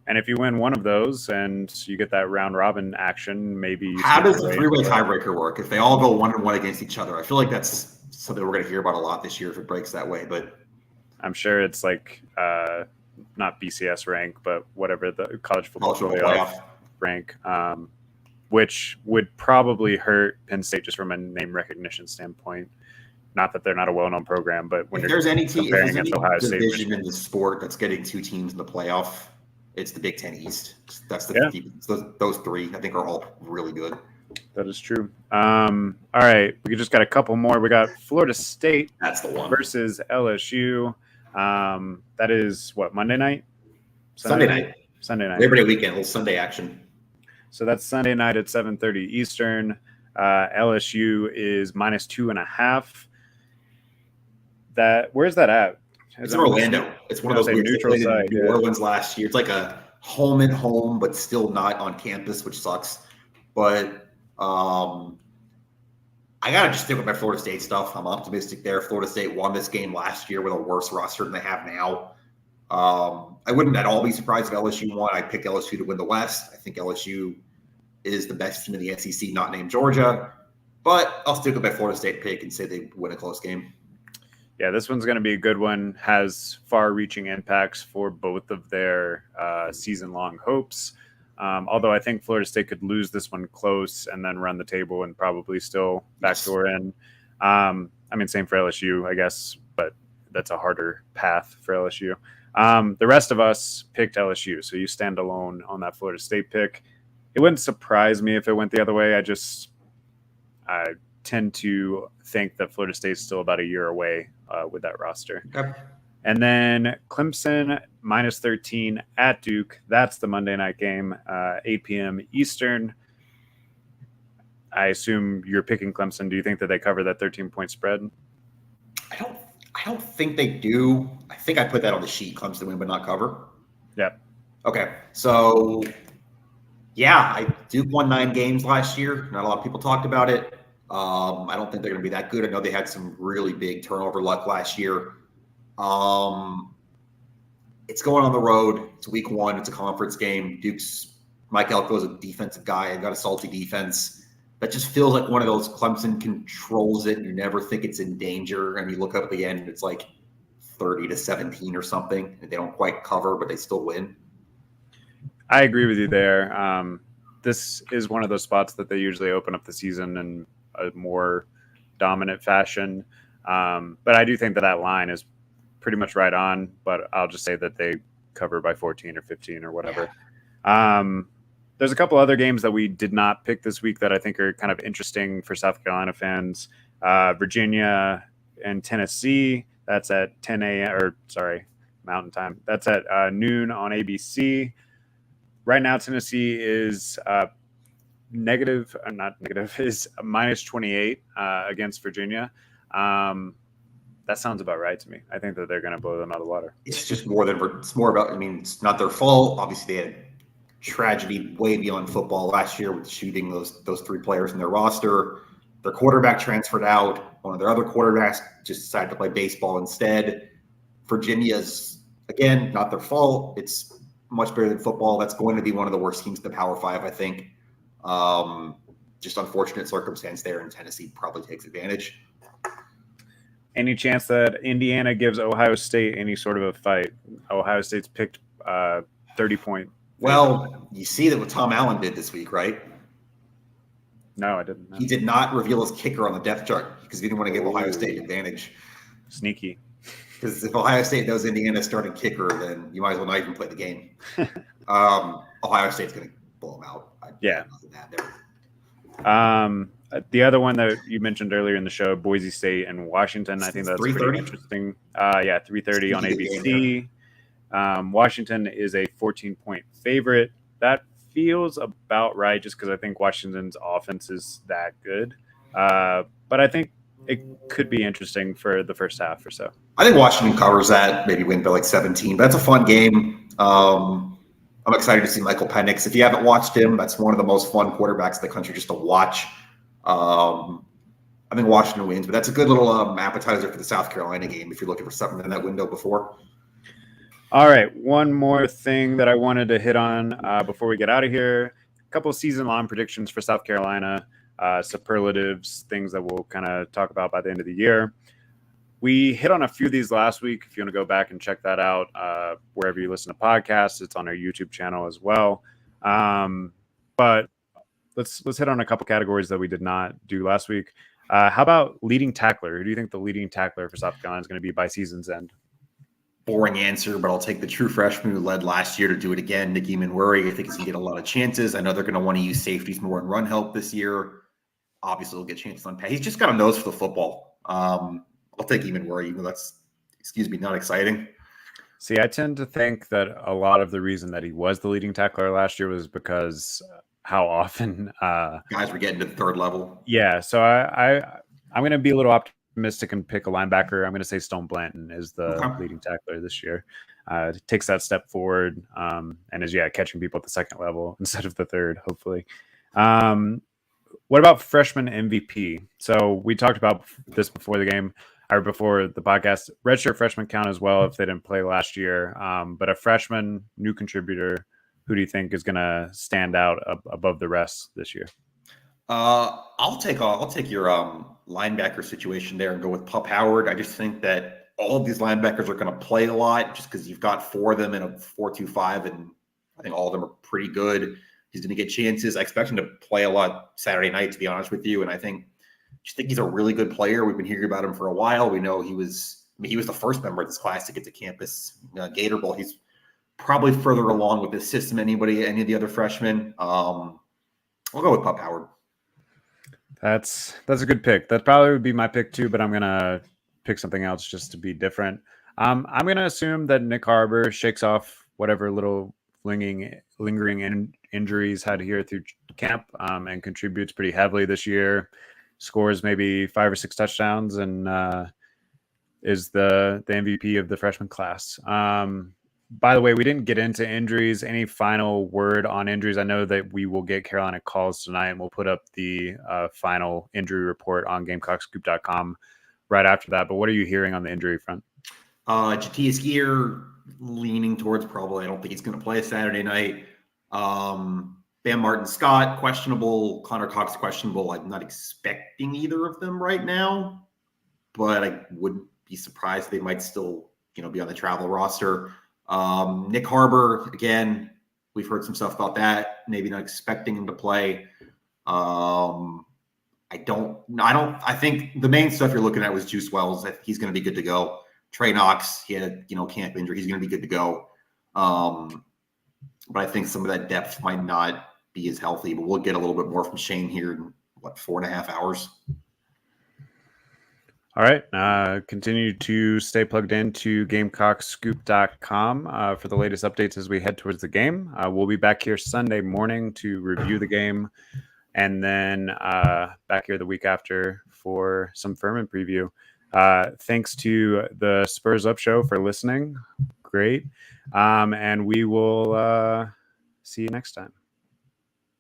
And if you win one of those and you get that round robin action, maybe. How does the 3-way tiebreaker work? If they all go 1-1 against each other, I feel like that's something we're going to hear about a lot this year if it breaks that way. But I'm sure it's like not BCS rank, but whatever the college football playoff rank, which would probably hurt Penn State just from a name recognition standpoint. Not that they're not a well-known program, but when there's any division in the sport that's getting 2 teams in the playoff, it's the Big Ten East. That's those 3 I think are all really good. That is true. All right, we just got a couple more. We got Florida State. That's the one versus LSU. That is what, Monday night? Sunday night. Labor Day weekend, a little Sunday action. So that's Sunday night at 7:30 Eastern. LSU is -2.5. Where's that at? It's in Orlando. It's one of those neutral site. New Orleans last year. It's like a home and home, but still not on campus, which sucks. But I got to just stick with my Florida State stuff. I'm optimistic there. Florida State won this game last year with a worse roster than they have now. I wouldn't at all be surprised if LSU won. I picked LSU to win the West. I think LSU is the best team in the SEC, not named Georgia. But I'll stick with my Florida State pick and say they win a close game. Yeah, this one's going to be a good one. Has far-reaching impacts for both of their season-long hopes. Although I think Florida State could lose this one close and then run the table and probably still backdoor in. I mean, same for LSU, I guess, but that's a harder path for LSU. The rest of us picked LSU, so you stand alone on that Florida State pick. It wouldn't surprise me if it went the other way. I tend to think that Florida State's still about a year away with that roster. Okay. And then Clemson minus 13 at Duke. That's the Monday night game, 8 p.m. Eastern. I assume you're picking Clemson. Do you think that they cover that 13-point spread? I don't think they do. I think I put that on the sheet. Clemson win, but not cover. Yep. Okay. So, yeah, Duke won 9 games last year. Not a lot of people talked about it. I don't think they're going to be that good. I know they had some really big turnover luck last year. It's going on the road. It's week 1. It's a conference game. Mike Elko is a defensive guy. I got a salty defense. That just feels like one of those Clemson controls it. You never think it's in danger. And you look up at the end, and it's like 30-17 or something. And they don't quite cover, but they still win. I agree with you there. This is one of those spots that they usually open up the season in a more dominant fashion. But I do think that line is pretty much right on, but I'll just say that they cover by 14 or 15 or whatever. There's a couple other games that we did not pick this week that I think are kind of interesting for South Carolina fans. Virginia and Tennessee, that's at 10 a.m. or sorry, Mountain Time. That's at noon on ABC. Right now, Tennessee is is minus 28 against Virginia. That sounds about right to me. I think that they're going to blow them out of the water. It's more about, I mean, it's not their fault. Obviously, they had tragedy way beyond football last year with shooting those 3 players in their roster. Their quarterback transferred out. One of their other quarterbacks just decided to play baseball instead. Virginia's, again, not their fault. It's much better than football. That's going to be one of the worst teams in the Power 5, I think. Just unfortunate circumstance there, and Tennessee probably takes advantage. Any chance that Indiana gives Ohio State any sort of a fight? Ohio State's picked 30-point. Well, you see that what Tom Allen did this week, right? No, I didn't know. He did not reveal his kicker on the depth chart because he didn't want to give Ohio State an advantage. Sneaky. Because if Ohio State knows Indiana's starting kicker, then you might as well not even play the game. Ohio State's going to blow them out. The other one that you mentioned earlier in the show, Boise State and Washington, I think that's pretty interesting. 3:30 on ABC. Washington is a 14-point favorite. That feels about right just because I think Washington's offense is that good. But I think it could be interesting for the first half or so. I think Washington covers that, maybe win by like 17. But that's a fun game. I'm excited to see Michael Penix. If you haven't watched him, that's one of the most fun quarterbacks in the country just to watch. I think Washington wins, but that's a good little appetizer for the South Carolina game if you're looking for something in that window before. All right, one more thing that I wanted to hit on before we get out of here. A couple of season-long predictions for South Carolina, superlatives, things that we'll kind of talk about by the end of the year. We hit on a few of these last week. If you want to go back and check that out, wherever you listen to podcasts, it's on our YouTube channel as well. But let's hit on a couple categories that we did not do last week. How about leading tackler? Who do you think the leading tackler for South Carolina is going to be by season's end? Boring answer, but I'll take the true freshman who led last year to do it again. Nicky Manwuri, I think he's going to get a lot of chances. I know they're going to want to use safeties more and run help this year. Obviously, he'll get chances on pass. He's just got a nose for the football. I'll take Manwuri, even though that's, not exciting. See, I tend to think that a lot of the reason that he was the leading tackler last year was because how often guys were getting to the third level. Yeah, so I'm going to be a little optimistic and pick a linebacker. I'm going to say Stone Blanton is the leading tackler this year. Takes that step forward and is catching people at the second level instead of the third, hopefully. what about freshman MVP? So we talked about this before the game or before the podcast. Redshirt freshmen count as well if they didn't play last year. But a freshman, new contributor, who do you think is going to stand out above the rest this year? I'll take your linebacker situation there and go with Pup Howard. I just think that all of these linebackers are going to play a lot just because you've got 4 of them in a 4-2-5, and I think all of them are pretty good. He's going to get chances. I expect him to play a lot Saturday night, to be honest with you. And I just think he's a really good player. We've been hearing about him for a while. We know he was the first member of this class to get to campus. Gator Bowl. He's probably further along with this system than any of the other freshmen. I'll go with Pup Howard. That's a good pick. That probably would be my pick too, but I'm gonna pick something else just to be different. I'm gonna assume that Nick Harbor shakes off whatever little lingering injuries had here through camp, and contributes pretty heavily this year. Scores maybe 5 or 6 touchdowns and is the MVP of the freshman class. By the way, we didn't get into injuries. Any final word on injuries? I know that we will get Carolina calls tonight, and we'll put up the final injury report on GamecockScoop.com right after that. But what are you hearing on the injury front? Jatius Gear leaning towards probably. I don't think he's going to play Saturday night. Bam Martin Scott, questionable. Connor Cox, questionable. I'm not expecting either of them right now, but I wouldn't be surprised they might still, be on the travel roster. Nick Harbor, again, we've heard some stuff about that. Maybe not expecting him to play. I think the main stuff you're looking at was Juice Wells. I think he's going to be good to go. Trey Knox, he had a, camp injury. He's going to be good to go. But I think some of that depth might not be as healthy, but we'll get a little bit more from Shane here in 4.5 hours. All right. Continue to stay plugged into GamecockScoop.com for the latest updates as we head towards the game. We'll be back here Sunday morning to review the game, and then back here the week after for some Furman preview. Thanks to the Spurs Up Show for listening. Great. And we will see you next time.